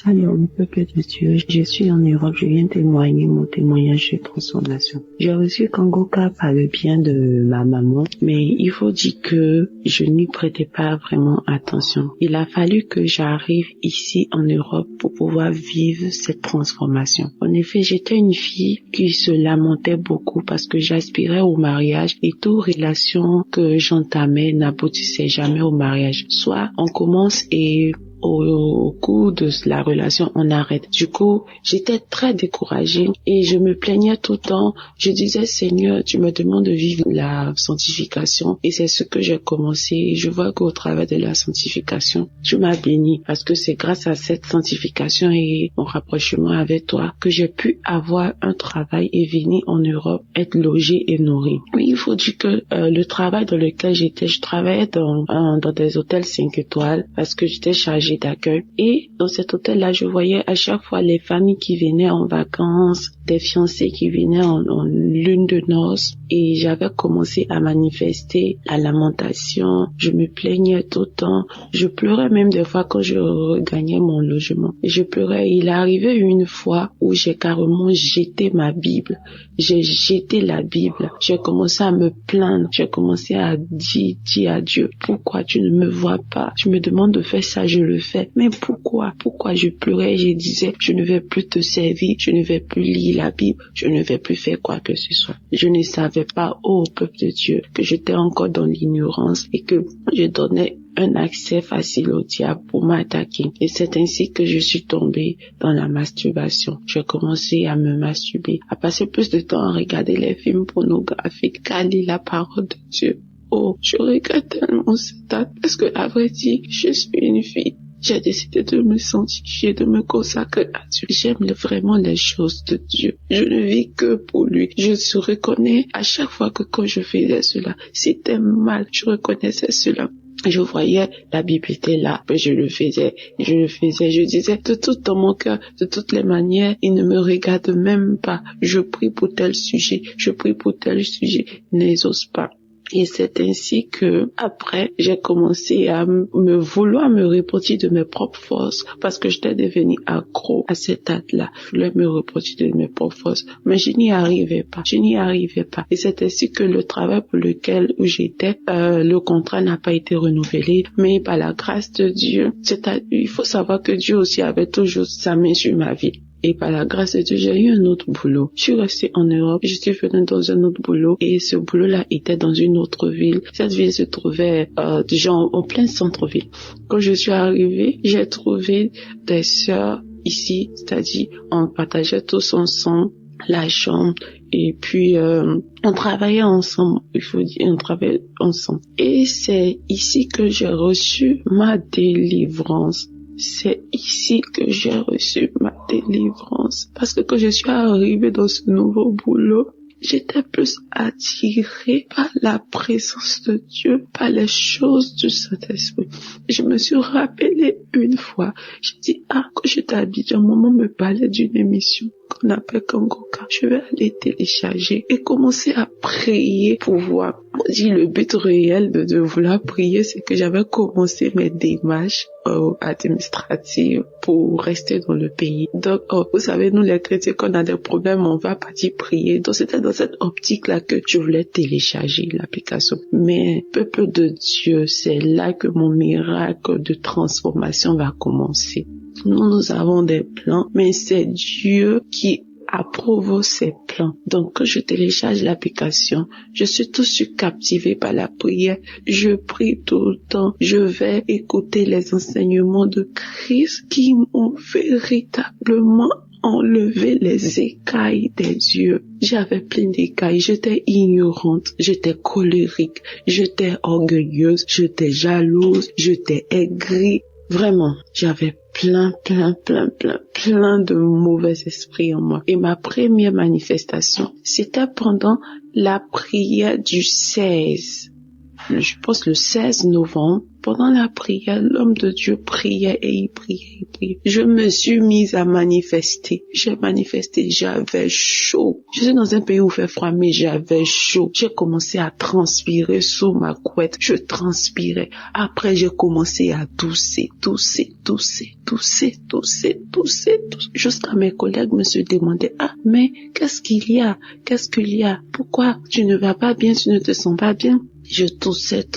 Salut, peuple de Dieu. Je suis en Europe. Je viens témoigner mon témoignage de transformation. J'ai reçu Kangoka par le bien de ma maman, mais il faut dire que je n'y prêtais pas vraiment attention. Il a fallu que j'arrive ici en Europe pour pouvoir vivre cette transformation. En effet, j'étais une fille qui se lamentait beaucoup parce que j'aspirais au mariage et toute relation que j'entamais n'aboutissait jamais au mariage. Soit on commence et au cours de la relation, on arrête. Du coup, j'étais très découragée et je me plaignais tout le temps. Je disais, Seigneur, tu me demandes de vivre la sanctification et c'est ce que j'ai commencé. Je vois qu'au travers de la sanctification, tu m'as béni parce que c'est grâce à cette sanctification et mon rapprochement avec toi que j'ai pu avoir un travail et venir en Europe, être logée et nourrie. Oui, il faut dire que le travail dans lequel j'étais, je travaillais dans des hôtels 5 étoiles parce que j'étais chargée d'accueil. Et dans cet hôtel-là, je voyais à chaque fois les familles qui venaient en vacances, des fiancés qui venaient en lune de noces. Et j'avais commencé à manifester la lamentation. Je me plaignais tout le temps. Je pleurais même des fois quand je regagnais mon logement. Et je pleurais. Il est arrivé une fois où j'ai carrément jeté ma Bible. J'ai jeté la Bible. J'ai commencé à me plaindre. J'ai commencé à dire à Dieu, pourquoi tu ne me vois pas? Tu me demandes de faire ça, je le fais. Mais pourquoi je pleurais? Je disais, je ne vais plus te servir, je ne vais plus lire la Bible, je ne vais plus faire quoi que ce soit. Je ne savais pas, ô peuple de Dieu, que j'étais encore dans l'ignorance et que je donnais un accès facile au diable pour m'attaquer. Et c'est ainsi que je suis tombée dans la masturbation. J'ai commencé à me masturber, à passer plus de temps à regarder les films pornographiques qu'à lire la parole de Dieu. Oh, je regrette tellement cet acte parce que, à vrai dire, je suis une fille. J'ai décidé de me sanctifier, de me consacrer à Dieu. J'aime vraiment les choses de Dieu. Je ne vis que pour lui. Je se reconnais à chaque fois que quand je faisais cela, c'était mal. Je reconnaissais cela. Je voyais, la Bible était là, mais je le faisais, je disais de tout dans mon cœur, de toutes les manières, il ne me regarde même pas. Je prie pour tel sujet, n'exauce pas. Et c'est ainsi que, après, j'ai commencé à vouloir me repentir de mes propres forces, parce que j'étais devenue accro à cet acte-là. Je voulais me repentir de mes propres forces, mais je n'y arrivais pas. Et c'est ainsi que le travail pour lequel j'étais, le contrat n'a pas été renouvelé, mais par la grâce de Dieu, il faut savoir que Dieu aussi avait toujours sa main sur ma vie. Et par la grâce de Dieu, j'ai eu un autre boulot. Je suis restée en Europe, je suis venue dans un autre boulot et ce boulot-là était dans une autre ville. Cette ville se trouvait déjà en plein centre-ville. Quand je suis arrivée, j'ai trouvé des sœurs ici, c'est-à-dire on partageait tous ensemble la chambre et puis on travaillait ensemble, on travaillait ensemble. Et c'est ici que j'ai reçu ma délivrance. C'est ici que j'ai reçu ma délivrance. Parce que quand je suis arrivée dans ce nouveau boulot, j'étais plus attirée par la présence de Dieu, par les choses du Saint-Esprit. Je me suis rappelée une fois, j'ai dit, quand j'étais à Abidjan, maman me parlait d'une émission qu'on appelle Kangoka. Je vais aller télécharger et commencer à prier pour voir. Moi, dit le but réel de vouloir prier, c'est que j'avais commencé mes démarches administratives pour rester dans le pays. Donc, vous savez, nous les chrétiens, quand on a des problèmes, on va partir prier. Donc, c'était dans cette optique-là que je voulais télécharger l'application. Mais, peuple de Dieu, c'est là que mon miracle de transformation va commencer. Nous avons des plans, mais c'est Dieu qui approuve ces plans. Donc, quand je télécharge l'application, je suis tout de suite captivée par la prière. Je prie tout le temps. Je vais écouter les enseignements de Christ qui m'ont véritablement enlevé les écailles des yeux. J'avais plein d'écailles. J'étais ignorante. J'étais colérique. J'étais orgueilleuse. J'étais jalouse. J'étais aigrie. Vraiment, j'avais plein de mauvais esprits en moi. Et ma première manifestation, c'était pendant la prière du 16. je pense le 16 novembre, pendant la prière, l'homme de Dieu priait et il priait. Je me suis mise à manifester. J'ai manifesté, j'avais chaud. Je suis dans un pays où il fait froid, mais j'avais chaud. J'ai commencé à transpirer sous ma couette. Je transpirais. Après, j'ai commencé à tousser. Jusqu'à mes collègues me se demandaient, ah, mais qu'est-ce qu'il y a? Pourquoi tu ne vas pas bien, tu ne te sens pas bien? Je toussais.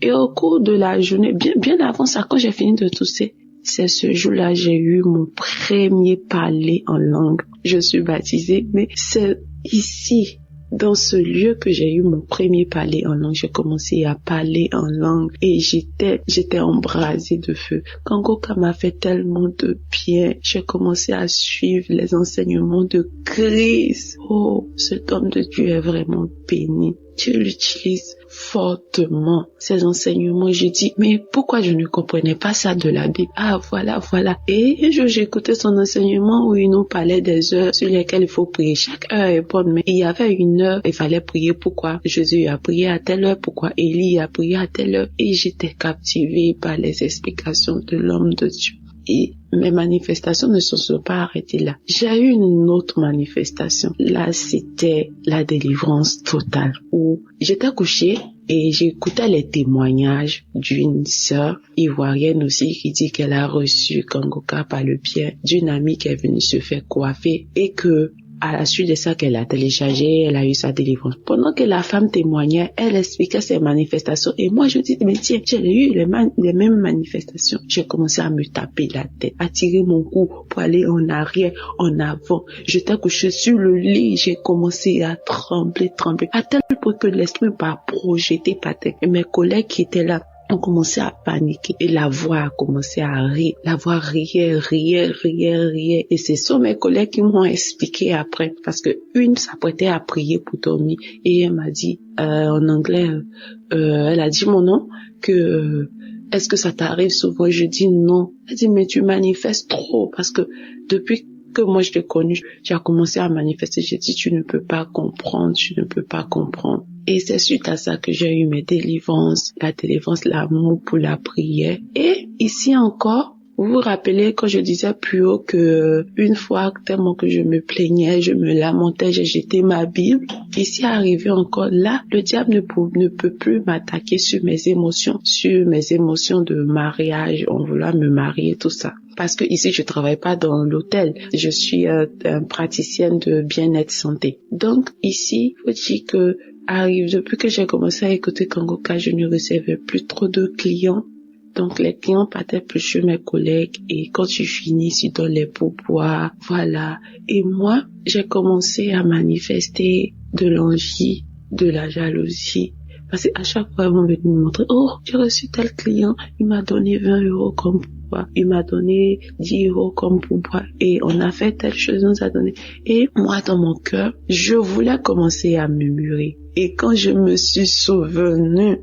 Et au cours de la journée, bien avant ça, quand j'ai fini de tousser, c'est ce jour-là, j'ai eu mon premier parler en langue. Je suis baptisée, mais c'est ici, dans ce lieu que j'ai eu mon premier parler en langue. J'ai commencé à parler en langue et j'étais embrasée de feu. Kangoka m'a fait tellement de bien. J'ai commencé à suivre les enseignements de Christ. Oh, cet homme de Dieu est vraiment béni. Dieu l'utilise fortement, ces enseignements. J'ai dit, mais pourquoi je ne comprenais pas ça de la Bible? Ah, voilà. Et j'écoutais son enseignement où il nous parlait des heures sur lesquelles il faut prier. Chaque heure est bonne, mais il y avait une heure, il fallait prier. Pourquoi Jésus a prié à telle heure? Pourquoi Élie a prié à telle heure? Et j'étais captivée par les explications de l'homme de Dieu. Et mes manifestations ne se sont pas arrêtées là. J'ai eu une autre manifestation. Là, c'était la délivrance totale où j'étais couchée et j'écoutais les témoignages d'une sœur ivoirienne aussi qui dit qu'elle a reçu Kangoka par le biais d'une amie qui est venue se faire coiffer et que à la suite de ça qu'elle a téléchargé, elle a eu sa délivrance. Pendant que la femme témoignait, elle expliquait ses manifestations. Et moi, je dis, mais tiens, j'ai eu les mêmes manifestations. J'ai commencé à me taper la tête, à tirer mon cou pour aller en arrière, en avant. J'étais couchée sur le lit, j'ai commencé à trembler, à tel point que l'esprit m'a projeté par terre. Et mes collègues qui étaient là, on commençait à paniquer et la voix a commencé à rire. La voix riait. Et ce sont mes collègues qui m'ont expliqué après parce que une s'apprêtait à prier pour dormir et elle m'a dit en anglais, elle a dit mon nom que est-ce que ça t'arrive souvent? Je dis non. Elle dit mais tu manifestes trop parce que depuis que moi je t'ai connu, j'ai commencé à manifester. J'ai dit tu ne peux pas comprendre. Et c'est suite à ça que j'ai eu mes délivrances, la délivrance, l'amour pour la prière. Et ici encore, vous vous rappelez quand je disais plus haut que une fois tellement que je me plaignais, je me lamentais, j'ai jeté ma Bible. Ici arrivé encore là, le diable ne peut plus m'attaquer sur mes émotions de mariage, on voulait me marier, tout ça. Parce que ici, je travaille pas dans l'hôtel. Je suis praticienne de bien-être santé. Donc, ici, faut dire que depuis que j'ai commencé à écouter Kangoka, je ne recevais plus trop de clients. Donc, les clients partaient plus chez mes collègues et quand je finis, je donne les pourboires. Voilà. Et moi, j'ai commencé à manifester de l'envie, de la jalousie. Parce qu'à chaque fois, ils vont venir me montrer, oh, j'ai reçu tel client, il m'a donné 20 € comme pourboire, il m'a donné 10 € comme pourboire, et on a fait telle chose, on nous a donné. Et moi, dans mon cœur, je voulais commencer à murmurer. Et quand je me suis souvenue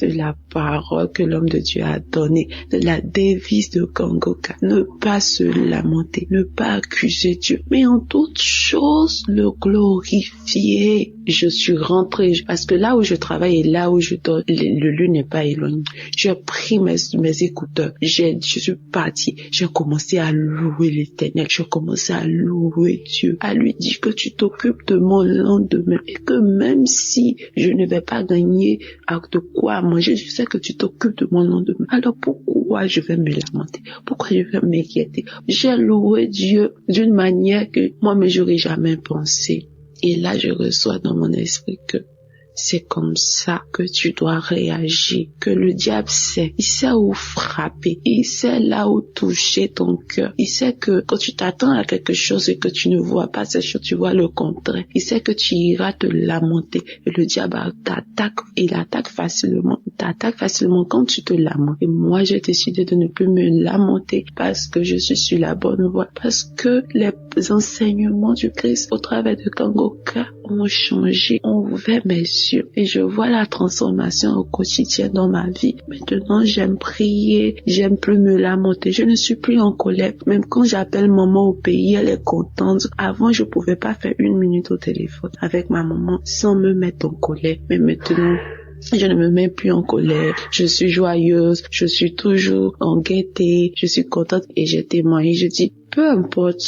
de la parole que l'homme de Dieu a donnée, de la devise de Kangoka, ne pas se lamenter, ne pas accuser Dieu, mais en toutes choses le glorifier. Je suis rentrée, parce que là où je travaille et là où je dors, le lieu n'est pas éloigné. J'ai pris mes écouteurs, je suis partie, j'ai commencé à louer l'Éternel, j'ai commencé à louer Dieu, à lui dire que tu t'occupes de mon lendemain et que même si je ne vais pas gagner de quoi manger, je sais que tu t'occupes de mon lendemain. Alors pourquoi je vais me lamenter? Pourquoi je vais m'inquiéter? J'ai loué Dieu d'une manière que moi-même j'aurais jamais pensé. Et là, je reçois dans mon esprit que c'est comme ça que tu dois réagir, que le diable sait. Il sait où frapper, il sait là où toucher ton cœur. Il sait que quand tu t'attends à quelque chose et que tu ne vois pas cette chose, tu vois le contraire. Il sait que tu iras te lamenter et le diable t'attaque, il attaque facilement. Il t'attaques facilement quand tu te lamentes. Et moi, j'ai décidé de ne plus me lamenter parce que je suis sur la bonne voie, parce que les enseignements du Christ au travers de Kangoka ont changé, ont ouvert mes yeux et je vois la transformation au quotidien dans ma vie. Maintenant, j'aime prier, j'aime plus me lamenter, je ne suis plus en colère. Même quand j'appelle maman au pays, elle est contente. Avant, je pouvais pas faire 1 minute au téléphone avec ma maman sans me mettre en colère. Mais maintenant, je ne me mets plus en colère, je suis joyeuse, je suis toujours en gaieté, je suis contente et j'ai témoigné, je dis, peu importe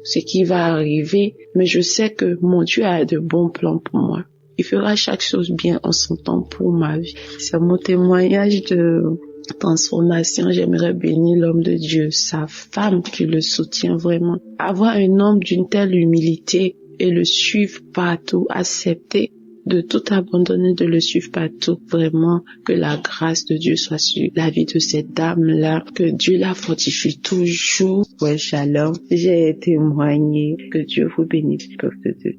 ce qui va arriver, mais je sais que mon Dieu a de bons plans pour moi. Il fera chaque chose bien en son temps pour ma vie. C'est mon témoignage de transformation. J'aimerais bénir l'homme de Dieu, sa femme qui le soutient vraiment. Avoir un homme d'une telle humilité et le suivre partout, accepter de tout abandonner, de le suivre partout. Vraiment, que la grâce de Dieu soit sur la vie de cette dame-là, que Dieu la fortifie toujours. Ouais, shalom. J'ai témoigné. Que Dieu vous bénisse, peuple de Dieu.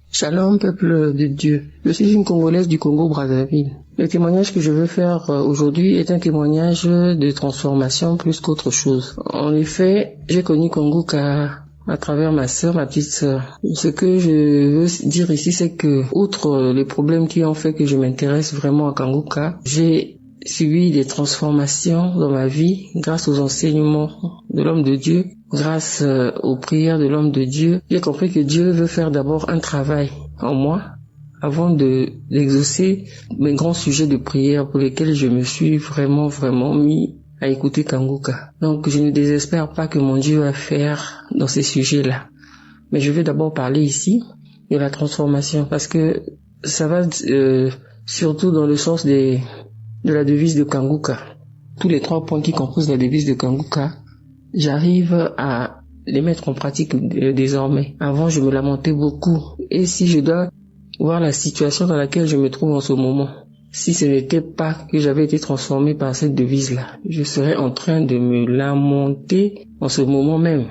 Shalom, peuple de Dieu. Je suis une Congolaise du Congo-Brazzaville. Le témoignage que je veux faire aujourd'hui est un témoignage de transformation plus qu'autre chose. En effet, j'ai connu Kangoka à travers ma sœur, ma petite sœur. Ce que je veux dire ici, c'est que, outre les problèmes qui ont fait que je m'intéresse vraiment à Kangoka, j'ai subi des transformations dans ma vie grâce aux enseignements de l'homme de Dieu, grâce aux prières de l'homme de Dieu. J'ai compris que Dieu veut faire d'abord un travail en moi avant d'exaucer mes grands sujets de prière pour lesquels je me suis vraiment mis à écouter Kangoka. Donc je ne désespère pas que mon Dieu va faire dans ces sujets-là. Mais je vais d'abord parler ici de la transformation parce que ça va surtout dans le sens de la devise de Kangoka. Tous les 3 points qui composent la devise de Kangoka, j'arrive à les mettre en pratique désormais. Avant, je me lamentais beaucoup. Et si je dois voir la situation dans laquelle je me trouve en ce moment, si ce n'était pas que j'avais été transformé par cette devise-là, je serais en train de me lamenter en ce moment même.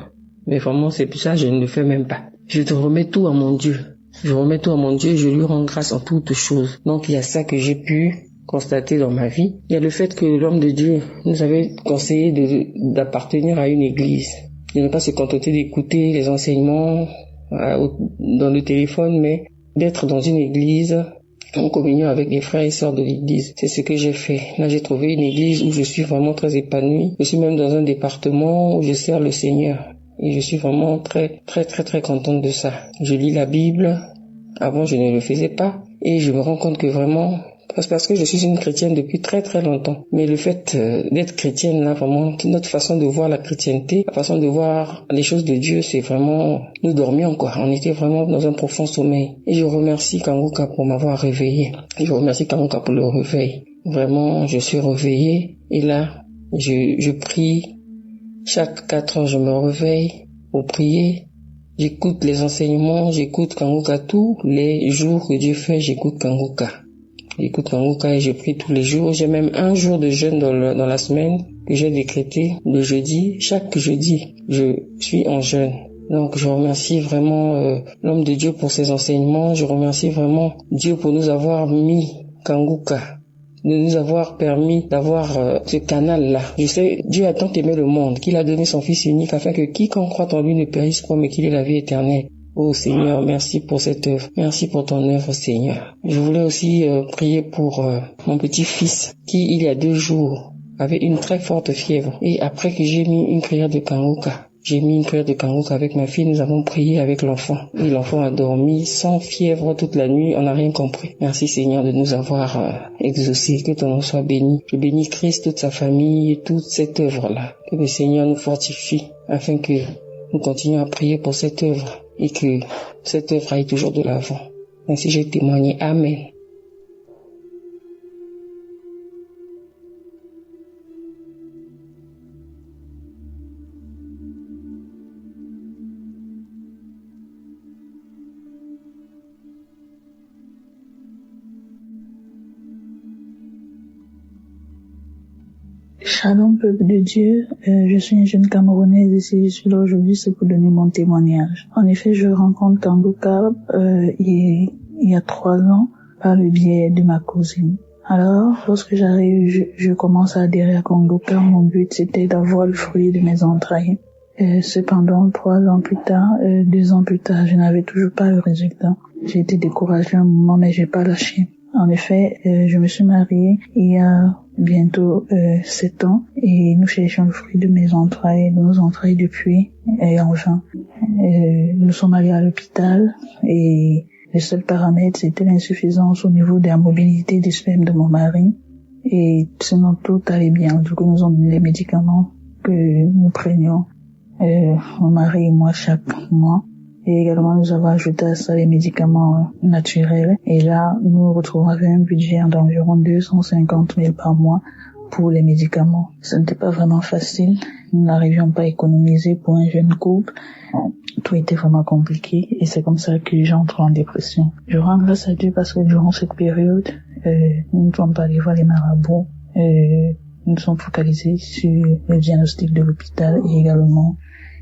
Mais vraiment, c'est pour ça que je ne le fais même pas. Je te remets tout à mon Dieu. Je remets tout à mon Dieu et je lui rends grâce en toutes choses. Donc, il y a ça que j'ai pu constater dans ma vie. Il y a le fait que l'homme de Dieu nous avait conseillé d'appartenir à une église, de ne pas se contenter d'écouter les enseignements dans le téléphone, mais d'être dans une église en communion avec les frères et sœurs de l'église. C'est ce que j'ai fait. Là, j'ai trouvé une église où je suis vraiment très épanouie. Je suis même dans un département où je sers le Seigneur. Et je suis vraiment très contente de ça. Je lis la Bible. Avant, je ne le faisais pas. Et je me rends compte que vraiment, parce que je suis une chrétienne depuis très longtemps. Mais le fait d'être chrétienne, là, vraiment, notre façon de voir la chrétienté, la façon de voir les choses de Dieu, c'est vraiment, nous dormions, quoi. On était vraiment dans un profond sommeil. Et je remercie Kangoka pour m'avoir réveillé. Je remercie Kangoka pour le réveil. Vraiment, je suis réveillé. Et là, je prie. Chaque 4 heures, je me réveille pour prier. J'écoute les enseignements, j'écoute Kangoka tous les jours que Dieu fait, j'écoute Kangoka. J'écoute Kangoka et je prie tous les jours. J'ai même un jour de jeûne dans la semaine que j'ai décrété, le jeudi. Chaque jeudi, je suis en jeûne. Donc je remercie vraiment l'homme de Dieu pour ses enseignements. Je remercie vraiment Dieu pour nous avoir mis Kangoka, de nous avoir permis d'avoir ce canal-là. Je sais, Dieu a tant aimé le monde qu'il a donné son Fils unique afin que quiconque croit en lui ne périsse pas mais qu'il ait la vie éternelle. Oh Seigneur, merci pour cette œuvre. Merci pour ton œuvre, Seigneur. Je voulais aussi prier pour mon petit-fils qui, il y a 2 jours, avait une très forte fièvre. Et après que j'ai mis une prière de Kangoka, avec ma fille, nous avons prié avec l'enfant. Et l'enfant a dormi sans fièvre toute la nuit, on n'a rien compris. Merci Seigneur de nous avoir exaucés, que ton nom soit béni. Je bénis Christ, toute sa famille et toute cette œuvre-là. Que le Seigneur nous fortifie afin que nous continuions à prier pour cette œuvre et que cette œuvre aille toujours de l'avant. Ainsi j'ai témoigné. Amen. Shalom, peuple de Dieu. Je suis une jeune Camerounaise et si je suis là aujourd'hui, c'est pour donner mon témoignage. En effet, je rencontre Kangoka il y a 3 ans par le biais de ma cousine. Alors, lorsque j'arrive, je commence à adhérer à Kangoka. Mon but, c'était d'avoir le fruit de mes entrailles. Cependant, 3 ans plus tard, 2 ans plus tard, je n'avais toujours pas le résultat. J'ai été découragée un moment, mais j'ai pas lâché. En effet, je me suis mariée il y a bientôt 7 ans et nous cherchons le fruit de nos entrailles depuis et en vain. Nous sommes allés à l'hôpital et le seul paramètre c'était l'insuffisance au niveau de la mobilité des spermes de mon mari et sinon tout allait bien. Du coup, nous avons donné les médicaments que nous prenions, mon mari et moi chaque mois. Et également, nous avons ajouté à ça les médicaments naturels. Et là, nous nous retrouvons avec un budget d'environ 250 000 par mois pour les médicaments. Ce n'était pas vraiment facile. Nous n'arrivions pas à économiser pour un jeune couple. Tout était vraiment compliqué. Et c'est comme ça que j'entre en dépression. Je rends grâce à Dieu parce que durant cette période, nous ne sommes pas allés voir les marabouts. Nous sommes focalisés sur le diagnostic de l'hôpital et également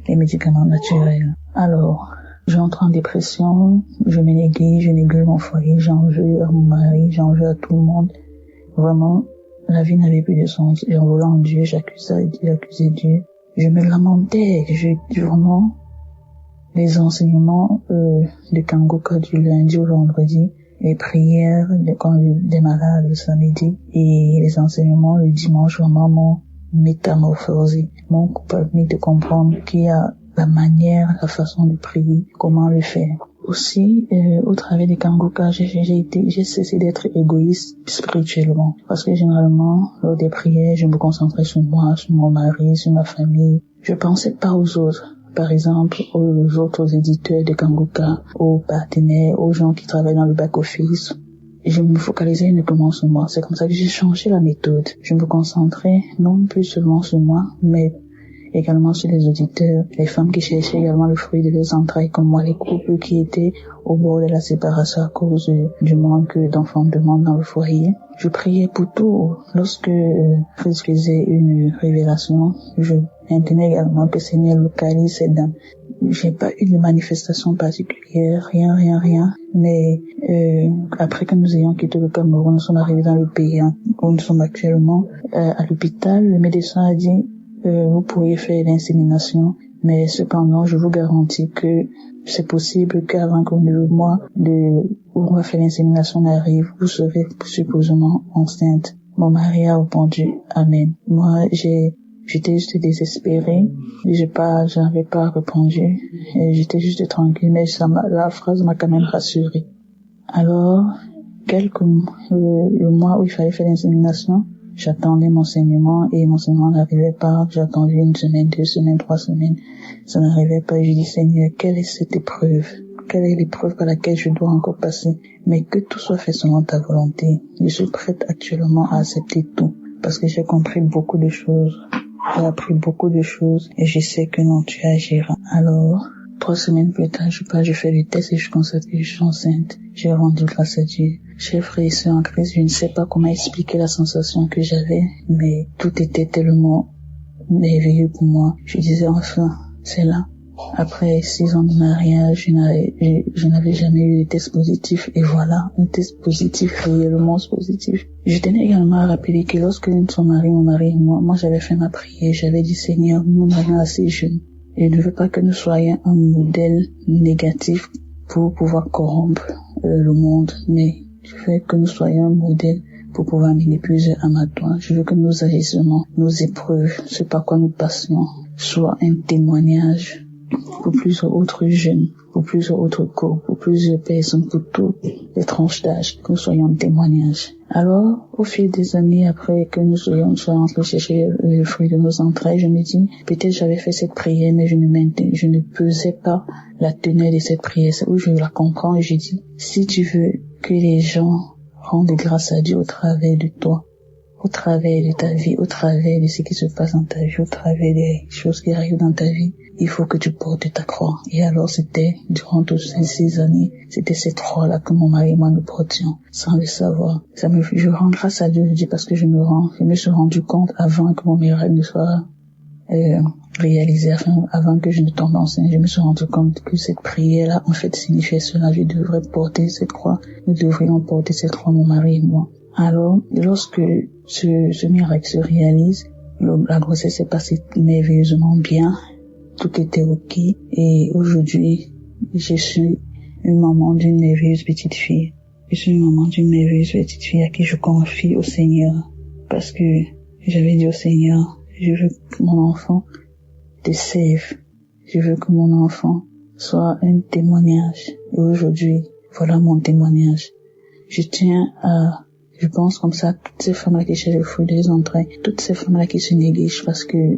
les médicaments naturels. Alors, j'entre en dépression, je me néglige, je néglige mon foyer, j'en veux à mon mari, j'en veux à tout le monde. Vraiment, la vie n'avait plus de sens. J'en voulais en Dieu, j'accusais Dieu. Je me lamentais, vraiment, les enseignements de Kangoka du lundi au vendredi, les prières quand je démarrais le samedi et les enseignements le dimanche vraiment m'ont métamorphosé, m'ont permis de comprendre qu'il y a la manière, la façon de prier, comment le faire. Aussi, au travers des Kangoka, j'ai cessé d'être égoïste spirituellement. Parce que généralement, lors des prières, je me concentrais sur moi, sur mon mari, sur ma famille. Je pensais pas aux autres. Par exemple, aux autres éditeurs de Kangoka, aux partenaires, aux gens qui travaillent dans le back-office. Je me focalisais uniquement sur moi. C'est comme ça que j'ai changé la méthode. Je me concentrais non plus seulement sur moi, mais également sur les auditeurs, les femmes qui cherchaient également le fruit de leurs entrailles comme moi, les couples qui étaient au bord de la séparation à cause du manque d'enfants de monde dans le foyer. Je priais pour tout. Lorsque Christ faisait une révélation, je maintenais également que Seigneur localise cette dame. J'ai pas eu de manifestation particulière, rien. Mais après que nous ayons quitté le Cameroun, nous sommes arrivés dans le pays où nous sommes actuellement. À l'hôpital, le médecin a dit vous pourriez faire l'insémination, mais cependant, je vous garantis que c'est possible qu'avant que le mois où on va faire l'insémination n'arrive, vous serez supposément enceinte. Mon mari a répondu Amen. Moi, j'étais juste désespérée. J'avais pas répondu. J'étais juste tranquille, mais la phrase m'a quand même rassurée. Alors, le mois où il fallait faire l'insémination, j'attendais mon saignement et mon saignement n'arrivait pas. J'ai attendu 1 semaine, 2 semaines, 3 semaines. Ça n'arrivait pas. Et je dis, Seigneur, quelle est cette épreuve? Quelle est l'épreuve par laquelle je dois encore passer? Mais que tout soit fait selon ta volonté. Je suis prête actuellement à accepter tout. Parce que j'ai compris beaucoup de choses. J'ai appris beaucoup de choses. Et je sais que non, tu agiras. Alors, 3 semaines plus tard, je fais le test et je constate que je suis enceinte. J'ai rendu grâce à Dieu. Chers frères et sœurs en Christ, je ne sais pas comment expliquer la sensation que j'avais, mais tout était tellement merveilleux pour moi. Je disais enfin, c'est là. Après 6 ans de mariage, je n'avais jamais eu de test positif, et voilà, un test positif, réellement positif. Je tenais également à rappeler que lorsque nous sommes mariés, mon mari et moi j'avais fait ma prière, j'avais dit Seigneur, nous sommes assez jeunes. Je ne veux pas que nous soyons un modèle négatif pour pouvoir corrompre le monde, mais je veux que nous soyons un modèle pour pouvoir amener plusieurs âmes à toi. Je veux que nos agissements, nos épreuves, ce par quoi nous passions, soient un témoignage pour plusieurs autres jeunes, pour plusieurs autres couples, pour plusieurs personnes, pour toutes les tranches d'âge, que nous soyons un témoignage. Alors, au fil des années, après que nous soyons rentrés chercher le fruit de nos entrailles, je me dis, peut-être j'avais fait cette prière, mais je ne pesais pas la teneur de cette prière. C'est où je la comprends et je dis, si tu veux que les gens rendent grâce à Dieu au travers de toi, au travers de ta vie, au travers de ce qui se passe dans ta vie, au travers des choses qui arrivent dans ta vie, il faut que tu portes ta croix. Et alors c'était, durant toutes ces 6 années, c'était cette croix-là que mon mari et moi nous portions, sans le savoir. Je rends grâce à Dieu, je dis parce que je me suis rendu compte avant que mon miracle ne soit réalisé, avant que je ne tombe enceinte, je me suis rendu compte que cette prière-là, en fait, signifiait cela. Je devrais porter cette croix. Nous devrions porter cette croix, mon mari et moi. Alors, lorsque ce miracle se réalise, la grossesse s'est passée merveilleusement bien. Tout était ok. Et aujourd'hui, je suis une maman d'une merveilleuse petite fille. Je suis une maman d'une merveilleuse petite fille à qui je confie au Seigneur. Parce que j'avais dit au Seigneur, je veux que mon enfant te serve. Je veux que mon enfant soit un témoignage. Et aujourd'hui, voilà mon témoignage. Je pense comme ça, toutes ces femmes-là qui cherchent le fruit des entrailles, toutes ces femmes-là qui se négligent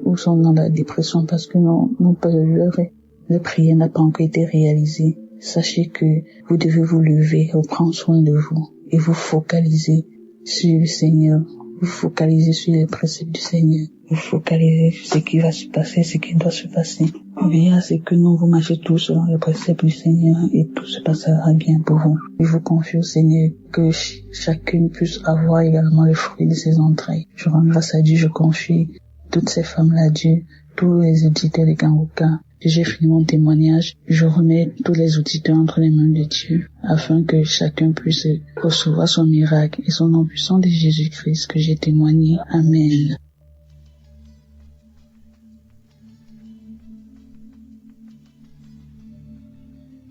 ou sont dans la dépression parce que leur prière n'a pas encore été réalisée. Sachez que vous devez vous lever et prendre soin de vous et vous focaliser sur le Seigneur. Vous focalisez sur les préceptes du Seigneur. Vous focalisez sur ce qui va se passer, ce qui doit se passer. Veillez à ce que non, vous marchez tous selon les préceptes du Seigneur et tout se passera bien pour vous. Je vous confie au Seigneur que chacune puisse avoir également le fruit de ses entrailles. Je rends grâce à Dieu, je confie toutes ces femmes-là à Dieu, tous les auditeurs de Kangoka. J'ai fini mon témoignage. Je remets tous les auditeurs entre les mains de Dieu afin que chacun puisse recevoir son miracle et son nom puissant de Jésus-Christ que j'ai témoigné. Amen.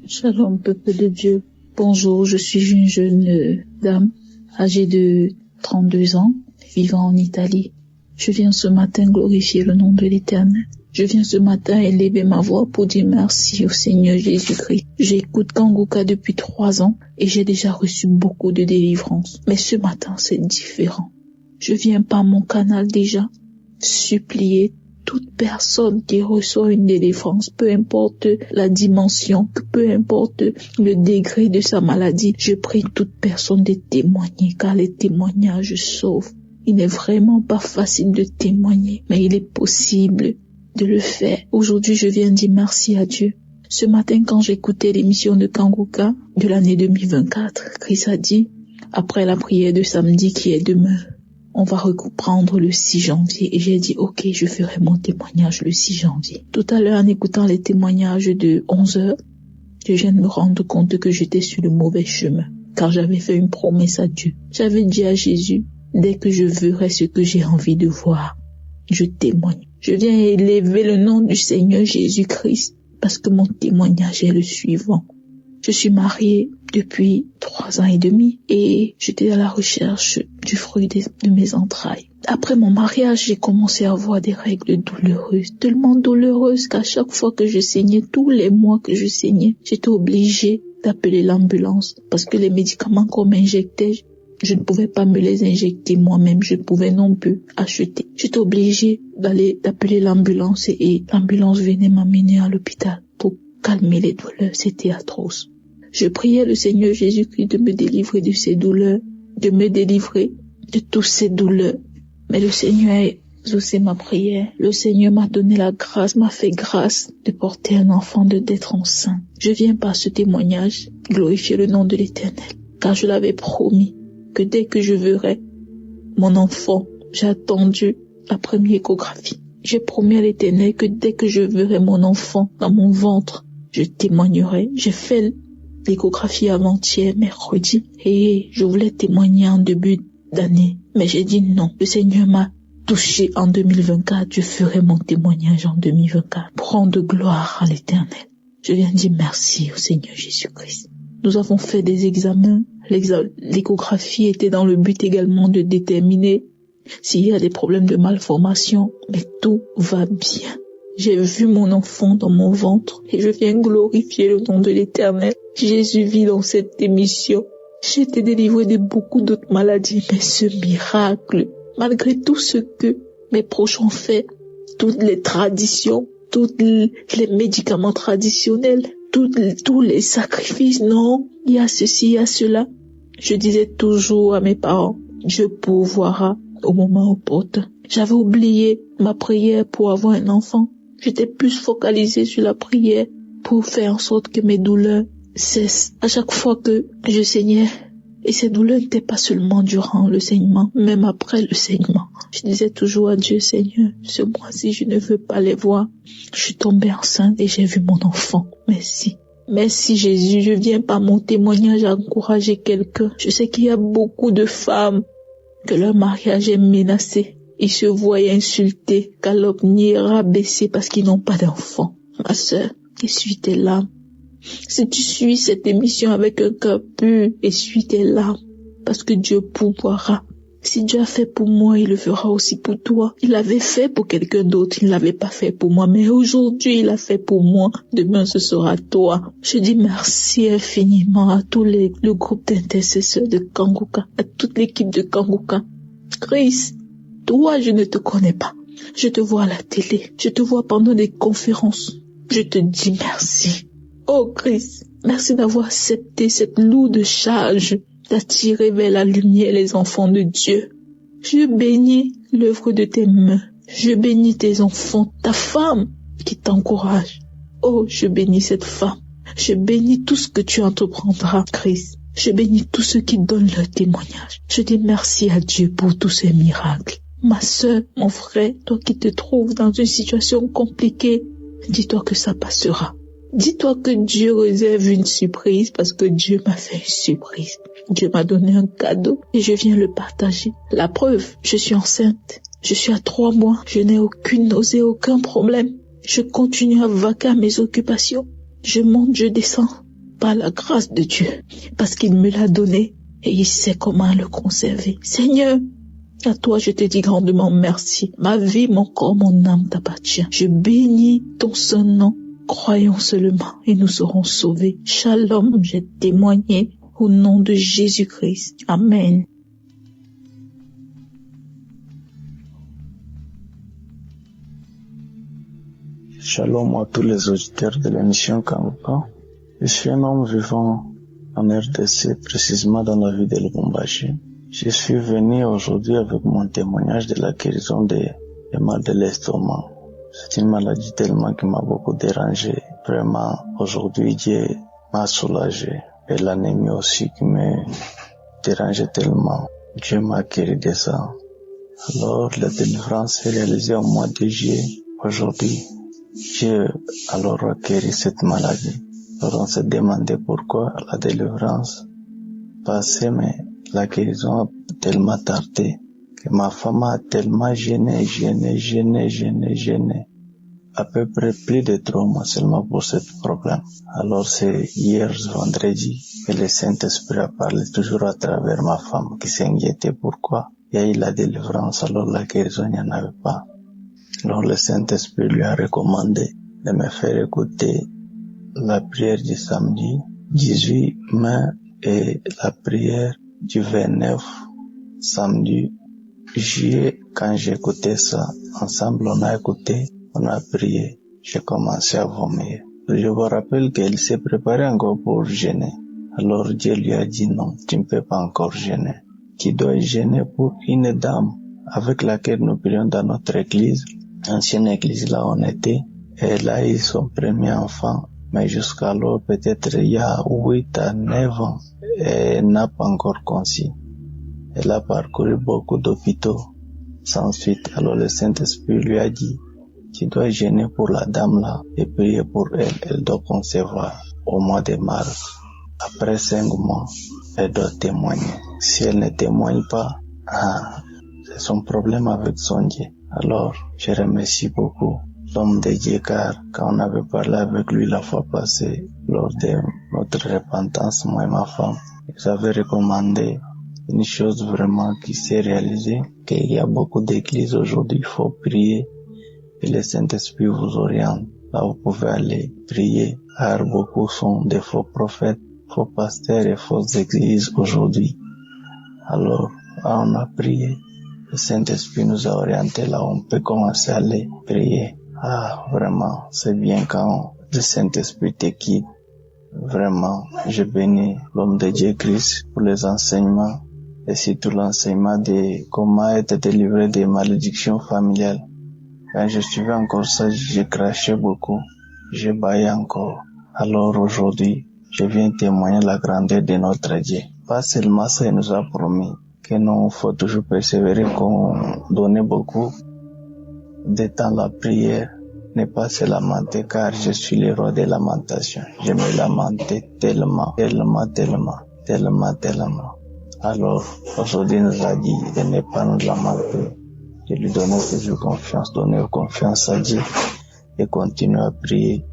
Shalom, peuple de Dieu. Bonjour, je suis une jeune dame âgée de 32 ans, vivant en Italie. Je viens ce matin glorifier le nom de l'Éternel. Je viens ce matin élever ma voix pour dire merci au Seigneur Jésus-Christ. J'écoute Kangoka depuis 3 ans et j'ai déjà reçu beaucoup de délivrance. Mais ce matin, c'est différent. Je viens par mon canal déjà supplier toute personne qui reçoit une délivrance, peu importe la dimension, peu importe le degré de sa maladie. Je prie toute personne de témoigner car les témoignages sauvent. Il n'est vraiment pas facile de témoigner, mais il est possible de le faire. Aujourd'hui, je viens dire merci à Dieu. Ce matin, quand j'écoutais l'émission de Kangoka de l'année 2024, Christ a dit, après la prière de samedi qui est demain, on va reprendre le 6 janvier. Et j'ai dit, ok, je ferai mon témoignage le 6 janvier. Tout à l'heure, en écoutant les témoignages de 11h, je viens de me rendre compte que j'étais sur le mauvais chemin, car j'avais fait une promesse à Dieu. J'avais dit à Jésus, dès que je verrai ce que j'ai envie de voir, je témoigne. Je viens élever le nom du Seigneur Jésus-Christ parce que mon témoignage est le suivant. Je suis mariée depuis 3 ans et demi et j'étais à la recherche du fruit de mes entrailles. Après mon mariage, j'ai commencé à avoir des règles douloureuses, tellement douloureuses qu'à chaque fois que je saignais, tous les mois que je saignais, j'étais obligée d'appeler l'ambulance parce que les médicaments qu'on m'injectait, je ne pouvais pas me les injecter moi-même, je ne pouvais non plus acheter. J'étais obligée d'appeler l'ambulance et l'ambulance venait m'amener à l'hôpital pour calmer les douleurs. C'était atroce. Je priais le Seigneur Jésus-Christ de me délivrer de ces douleurs, de me délivrer de toutes ces douleurs. Mais le Seigneur a exaucé ma prière. Le Seigneur m'a donné la grâce, m'a fait grâce de porter un enfant, d'être enceinte. Je viens par ce témoignage glorifier le nom de l'Éternel, car je l'avais promis que dès que je verrai mon enfant, j'ai attendu la première échographie. J'ai promis à l'Éternel que dès que je verrai mon enfant dans mon ventre, je témoignerai. J'ai fait l'échographie avant-hier, mercredi, et je voulais témoigner en début d'année. Mais j'ai dit non, le Seigneur m'a touché en 2024, je ferai mon témoignage en 2024. Pour rendre gloire à l'Éternel. Je viens dire merci au Seigneur Jésus-Christ. Nous avons fait des examens. L'échographie était dans le but également de déterminer s'il y a des problèmes de malformation, mais tout va bien. J'ai vu mon enfant dans mon ventre et je viens glorifier le nom de l'Éternel. Jésus vit dans cette émission. J'ai été délivrée de beaucoup d'autres maladies, mais ce miracle, malgré tout ce que mes proches ont fait, toutes les traditions, tous les médicaments traditionnels, tous les sacrifices, non, il y a ceci, il y a cela. Je disais toujours à mes parents, Dieu pourvoira au moment opportun. J'avais oublié ma prière pour avoir un enfant. J'étais plus focalisée sur la prière pour faire en sorte que mes douleurs cessent. À chaque fois que je saignais, et ces douleurs n'étaient pas seulement durant le saignement, même après le saignement. Je disais toujours à Dieu, Seigneur, ce mois-ci, je ne veux pas les voir. Je suis tombée enceinte et j'ai vu mon enfant. Merci. Merci Jésus, je viens par mon témoignage à encourager quelqu'un. Je sais qu'il y a beaucoup de femmes que leur mariage est menacé. Ils se voient insultés, calomniés, rabaissés parce qu'ils n'ont pas d'enfant. Ma sœur, essuie tes larmes. Si tu suis cette émission avec un cœur pur, essuie tes larmes, parce que Dieu pourvoira. Si Dieu a fait pour moi, il le fera aussi pour toi. Il l'avait fait pour quelqu'un d'autre, il ne l'avait pas fait pour moi, mais aujourd'hui il a fait pour moi. Demain ce sera toi. Je dis merci infiniment à tous le groupe d'intercesseurs de Kanguka, à toute l'équipe de Kanguka. Chris, toi je ne te connais pas. Je te vois à la télé, je te vois pendant des conférences. Je te dis merci. Oh Christ, merci d'avoir accepté cette lourde charge d'attirer vers la lumière les enfants de Dieu. Je bénis l'œuvre de tes mains. Je bénis tes enfants, ta femme qui t'encourage. Oh, je bénis cette femme. Je bénis tout ce que tu entreprendras, Christ. Je bénis tous ceux qui donnent leur témoignage. Je dis merci à Dieu pour tous ces miracles. Ma sœur, mon frère, toi qui te trouves dans une situation compliquée, dis-toi que ça passera. Dis-toi que Dieu réserve une surprise parce que Dieu m'a fait une surprise. Dieu m'a donné un cadeau et je viens le partager. La preuve, je suis enceinte. Je suis à 3 mois. Je n'ai aucune nausée, aucun problème. Je continue à vaquer à mes occupations. Je monte, je descends par la grâce de Dieu parce qu'il me l'a donné et il sait comment le conserver. Seigneur, à toi je te dis grandement merci. Ma vie, mon corps, mon âme t'appartient. Je bénis ton saint nom. Croyons seulement et nous serons sauvés. Shalom, j'ai témoigné au nom de Jésus-Christ. Amen. Shalom à tous les auditeurs de l'émission Kanguka. Je suis un homme vivant en RDC, précisément dans la ville de Lubumbashi. Je suis venu aujourd'hui avec mon témoignage de la guérison des mal de l'estomac. C'est une maladie tellement qui m'a beaucoup dérangé. Vraiment, aujourd'hui, Dieu m'a soulagé. Et l'anémie aussi qui me dérangeait tellement. Dieu m'a guéri de ça. Alors, la délivrance est réalisée au mois de juillet. Aujourd'hui, Dieu alors a guéri cette maladie. Alors, on s'est demandé pourquoi la délivrance passait, mais la guérison a tellement tardé. Que ma femme a tellement gêné. À peu près plus de 3 mois seulement pour ce problème. Alors c'est hier vendredi que le Saint-Esprit a parlé toujours à travers ma femme qui s'inquiétait pourquoi il y a eu la délivrance alors la guérison il n'y en avait pas. Alors le Saint-Esprit lui a recommandé de me faire écouter la prière du samedi 18 mai et la prière du 29 samedi juillet. Quand j'ai écouté ça, ensemble on a écouté, on a prié, j'ai commencé à vomir. Je vous rappelle qu'elle s'est préparée encore pour jeûner. Alors Dieu lui a dit non, tu ne peux pas encore jeûner. Tu dois jeûner pour une dame avec laquelle nous prions dans notre église, ancienne église là où on était. Elle a eu son premier enfant, mais jusqu'alors peut-être il y a 8 à 9 ans, elle n'a pas encore conçu. Elle a parcouru beaucoup d'hôpitaux sans suite. Alors le Saint-Esprit lui a dit, tu dois jeûner pour la dame là et prier pour elle. Elle doit concevoir au mois de mars. Après 5 mois, elle doit témoigner. Si elle ne témoigne pas, c'est son problème avec son Dieu. Alors, je remercie beaucoup l'homme de Dieu car quand on avait parlé avec lui la fois passée, lors de notre repentance, moi et ma femme, j'avais recommandé une chose vraiment qui s'est réalisée, qu'il y a beaucoup d'églises aujourd'hui, il faut prier et le Saint-Esprit vous oriente. Là, vous pouvez aller prier, car beaucoup sont des faux prophètes, faux pasteurs et fausses églises aujourd'hui. Alors, là, on a prié. Le Saint-Esprit nous a orientés là, on peut commencer à aller prier. Vraiment, c'est bien quand le Saint-Esprit te guide. Vraiment, je bénis l'homme de Dieu Christ pour les enseignements et surtout l'enseignement de comment être délivré des malédictions familiales. Quand je suivais encore ça, j'ai craché beaucoup. Je baillais encore. Alors aujourd'hui, je viens témoigner la grandeur de notre Dieu. Pas seulement ça, il nous a promis que nous, faut toujours persévérer, qu'on donne beaucoup de temps la prière, ne pas se lamenter, car je suis le roi des lamentations. Je me lamentais tellement. Alors, aujourd'hui, il nous a dit de ne pas nous lamenter, de lui donner toujours confiance, donner confiance à Dieu et continuer à prier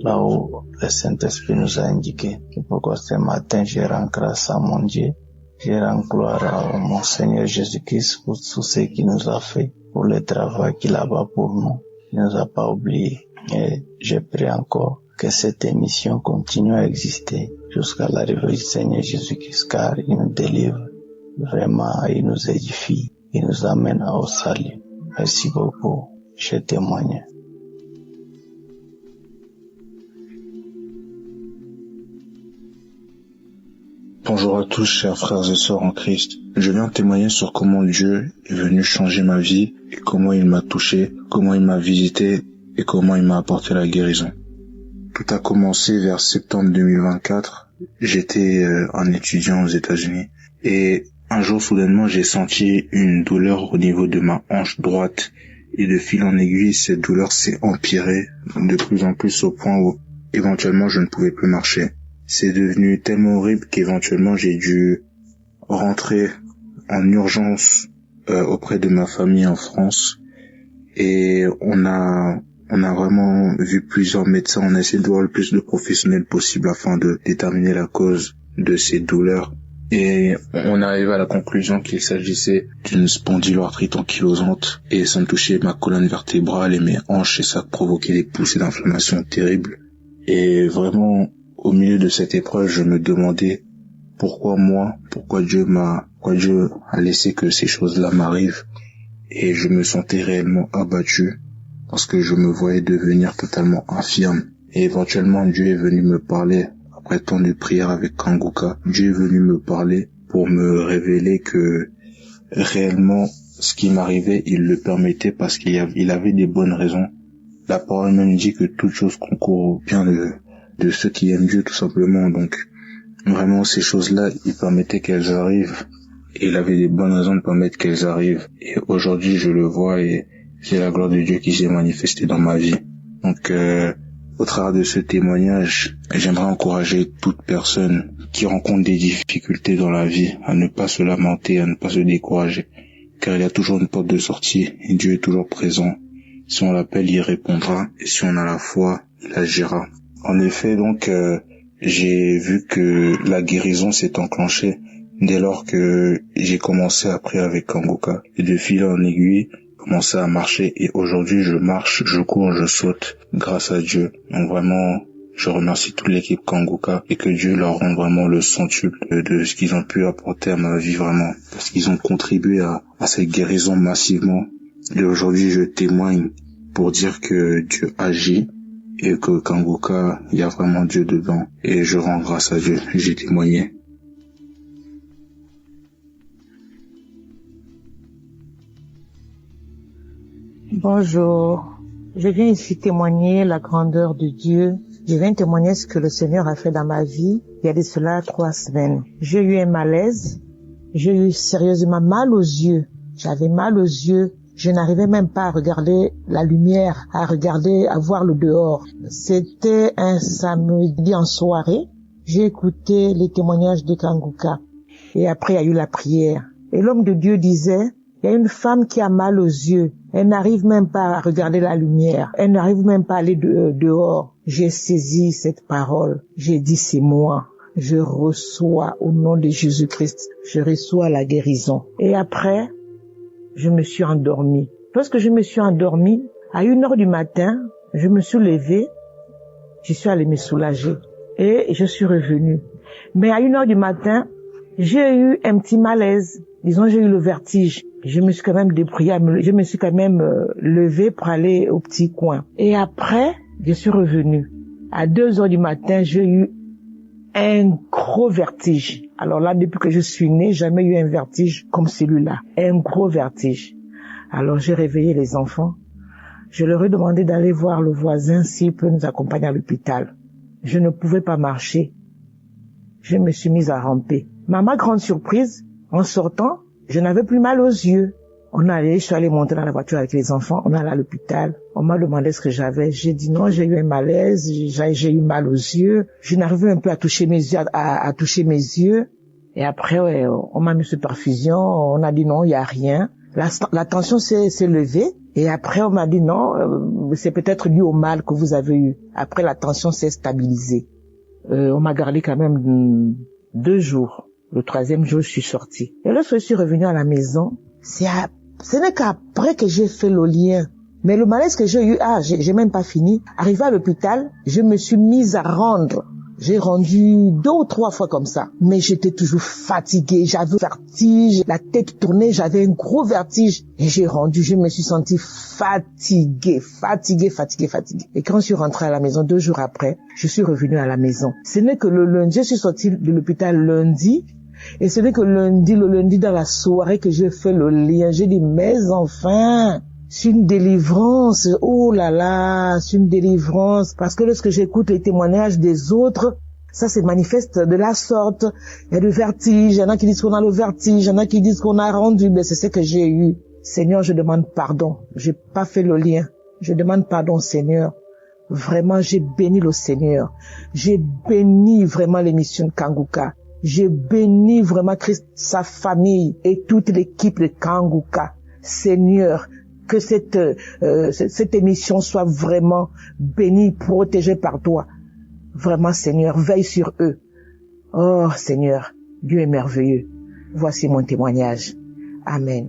là où le Saint-Esprit nous a indiqué. C'est pourquoi ce matin, je rends grâce à mon Dieu, je rends gloire à mon Seigneur Jésus-Christ pour tout ce qu'il nous a fait, pour le travail qu'il a fait pour nous. Il ne nous a pas oubliés. Et je prie encore que cette émission continue à exister jusqu'à l'arrivée du Seigneur Jésus-Christ, car il nous délivre. Vraiment, il nous édifie, il nous amène au salut. Merci beaucoup. Je témoigne. Bonjour à tous, chers frères et sœurs en Christ. Je viens témoigner sur comment Dieu est venu changer ma vie et comment il m'a touché, comment il m'a visité et comment il m'a apporté la guérison. Tout a commencé vers septembre 2024. J'étais un étudiant aux États-Unis et un jour soudainement j'ai senti une douleur au niveau de ma hanche droite et de fil en aiguille cette douleur s'est empirée de plus en plus au point où éventuellement je ne pouvais plus marcher. C'est devenu tellement horrible qu'éventuellement j'ai dû rentrer en urgence auprès de ma famille en France et on a vraiment vu plusieurs médecins, on a essayé de voir le plus de professionnels possible afin de déterminer la cause de ces douleurs et on est arrivé à la conclusion qu'il s'agissait d'une spondyloarthrite ankylosante et ça me touchait ma colonne vertébrale et mes hanches et ça provoquait des poussées d'inflammation terribles et vraiment au milieu de cette épreuve, je me demandais pourquoi Dieu a laissé que ces choses-là m'arrivent. Et je me sentais réellement abattu parce que je me voyais devenir totalement infirme. Et éventuellement, Dieu est venu me parler, après tant de prières avec Kanguka, Dieu est venu me parler pour me révéler que réellement, ce qui m'arrivait, il le permettait parce qu'il avait des bonnes raisons. La parole même dit que toute chose concourt au bien de ceux qui aiment Dieu tout simplement. Donc vraiment ces choses-là, il permettait qu'elles arrivent et il avait des bonnes raisons de permettre qu'elles arrivent et aujourd'hui je le vois et c'est la gloire de Dieu qui s'est manifestée dans ma vie. Donc au travers de ce témoignage, j'aimerais encourager toute personne qui rencontre des difficultés dans la vie à ne pas se lamenter, à ne pas se décourager, car il y a toujours une porte de sortie et Dieu est toujours présent. Si on l'appelle, il répondra et si on a la foi, il agira. En effet, donc, j'ai vu que la guérison s'est enclenchée dès lors que j'ai commencé à prier avec Kanguka. Et de fil en aiguille, commencé à marcher. Et aujourd'hui, je marche, je cours, je saute grâce à Dieu. Donc vraiment, je remercie toute l'équipe Kanguka et que Dieu leur rende vraiment le centuple de ce qu'ils ont pu apporter à ma vie vraiment. Parce qu'ils ont contribué à cette guérison massivement. Et aujourd'hui, je témoigne pour dire que Dieu agit. Et que Kanguka, il y a vraiment Dieu dedans. Et je rends grâce à Dieu. J'ai témoigné. Bonjour. Je viens ici témoigner la grandeur de Dieu. Je viens témoigner ce que le Seigneur a fait dans ma vie il y a de cela 3 semaines. J'ai eu un malaise. J'ai eu sérieusement mal aux yeux. J'avais mal aux yeux. Je n'arrivais même pas à regarder la lumière, à voir le dehors. C'était un samedi en soirée. J'ai écouté les témoignages de Kanguka. Et après, il y a eu la prière. Et l'homme de Dieu disait, il y a une femme qui a mal aux yeux. Elle n'arrive même pas à regarder la lumière. Elle n'arrive même pas à aller dehors. J'ai saisi cette parole. J'ai dit, c'est moi. Je reçois au nom de Jésus-Christ. Je reçois la guérison. Et après, je me suis endormie. Lorsque je me suis endormie, à 1h du matin, je me suis levée, je suis allée me soulager et je suis revenue. Mais à 1h du matin, j'ai eu un petit malaise. Disons, j'ai eu le vertige. Je me suis quand même débrouillée, je me suis quand même levée pour aller au petit coin. Et après, je suis revenue. À 2h du matin, j'ai eu un gros vertige. Alors là, depuis que je suis née, jamais eu un vertige comme celui-là. Un gros vertige. Alors j'ai réveillé les enfants. Je leur ai demandé d'aller voir le voisin s'il peut nous accompagner à l'hôpital. Je ne pouvais pas marcher. Je me suis mise à ramper. Mais à ma grande surprise, en sortant, je n'avais plus mal aux yeux. Je suis allée monter dans la voiture avec les enfants, on allait à l'hôpital. On m'a demandé ce que j'avais. J'ai dit non, j'ai eu un malaise, j'ai eu mal aux yeux. Je n'arrivais un peu à toucher mes yeux, à toucher mes yeux. Et après, on m'a mis sous perfusion, on a dit non, il n'y a rien. La tension s'est levée. Et après, on m'a dit non, c'est peut-être dû au mal que vous avez eu. Après, la tension s'est stabilisée. On m'a gardé quand même 2 jours. Le 3e jour, je suis sortie. Et lorsque je suis revenue à la maison, ce n'est qu'après que j'ai fait le lien. Mais le malaise que j'ai eu, j'ai même pas fini. Arrivé à l'hôpital, je me suis mise à rendre. J'ai rendu 2 ou 3 fois comme ça. Mais j'étais toujours fatiguée, j'avais vertige, la tête tournait, j'avais un gros vertige. Et j'ai rendu, je me suis sentie fatiguée. Et quand je suis rentrée à la maison 2 jours après, je suis revenue à la maison. Ce n'est que le lundi, je suis sortie de l'hôpital lundi. Et ce n'est que le lundi dans la soirée que j'ai fait le lien. J'ai dit, mais enfin, c'est une délivrance. Oh là là, c'est une délivrance. Parce que lorsque j'écoute les témoignages des autres, ça se manifeste de la sorte. Il y a le vertige. Il y en a qui disent qu'on a le vertige. Il y en a qui disent qu'on a rendu. Mais c'est ce que j'ai eu. Seigneur, je demande pardon. J'ai pas fait le lien. Je demande pardon, Seigneur. Vraiment, j'ai béni le Seigneur. J'ai béni vraiment l'émission de Kanguka. J'ai béni vraiment Christ, sa famille et toute l'équipe de Kanguka. Seigneur, que cette émission soit vraiment bénie, protégée par toi. Vraiment, Seigneur, veille sur eux. Oh, Seigneur, Dieu est merveilleux. Voici mon témoignage. Amen.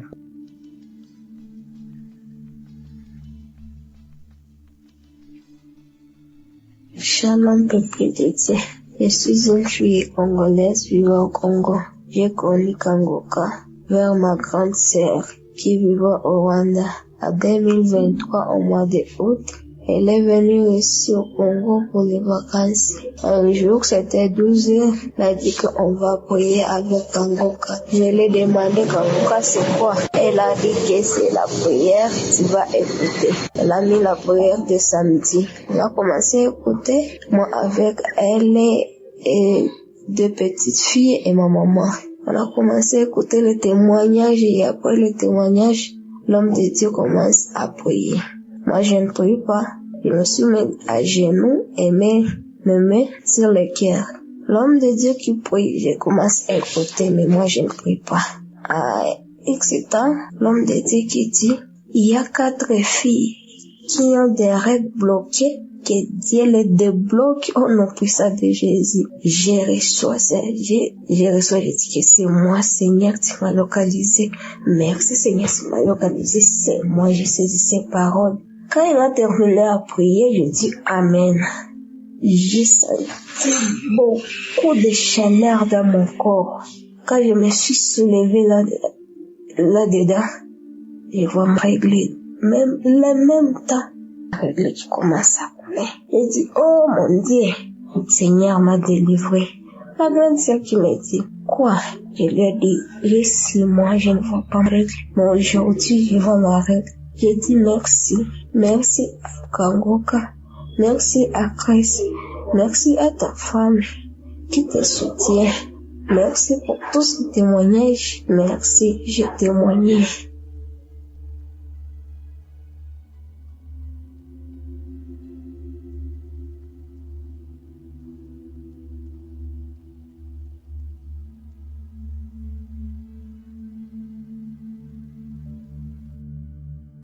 Shalom, peuple de Dieu. Je suis une fille congolaise vivant au Congo. J'ai connu Kanguka vers ma grande sœur qui vivait au Rwanda. En 2023, au mois d'août, elle est venue ici au Congo pour les vacances. Un jour, c'était 12 heures, elle a dit qu'on va prier avec Kanguka. Je lui ai demandé Kanguka c'est quoi. Elle a dit que c'est la prière, tu vas écouter. Elle a mis la prière de samedi. On a commencé à écouter, moi avec elle et 2 petites filles et ma maman. On a commencé à écouter le témoignage et après le témoignage, l'homme de Dieu commence à prier. Moi, je ne prie pas. Je me suis mis à genoux et mes mains sur le cœur. L'homme de Dieu qui prie, je commence à écouter, mais moi, je ne prie pas. À X temps, l'homme de Dieu qui dit, il y a 4 filles qui ont des règles bloquées, que Dieu les débloque au nom puissant de Jésus. J'ai reçu ça, j'ai dit que c'est moi, Seigneur, tu m'as localisé. Merci, Seigneur, tu m'as localisé, c'est moi, j'ai saisi ces paroles. Quand il a terminé à prier, je dis Amen. J'ai senti beaucoup de chaleur dans mon corps. Quand je me suis soulevée là-dedans, je vois me régler. Même le même temps, la règle qui commence à couler. J'ai dit, oh mon Dieu, le Seigneur m'a délivré. La grande sœur qui m'a dit, quoi? Je lui ai dit, j'ai 6 mois, je ne vois pas ma règle. Mais aujourd'hui, je vois ma règle. J'ai dit merci. Merci à Kanguka. Merci à Christ. Merci à ta femme qui te soutient. Merci pour tous ces témoignages. Merci, j'ai témoigné.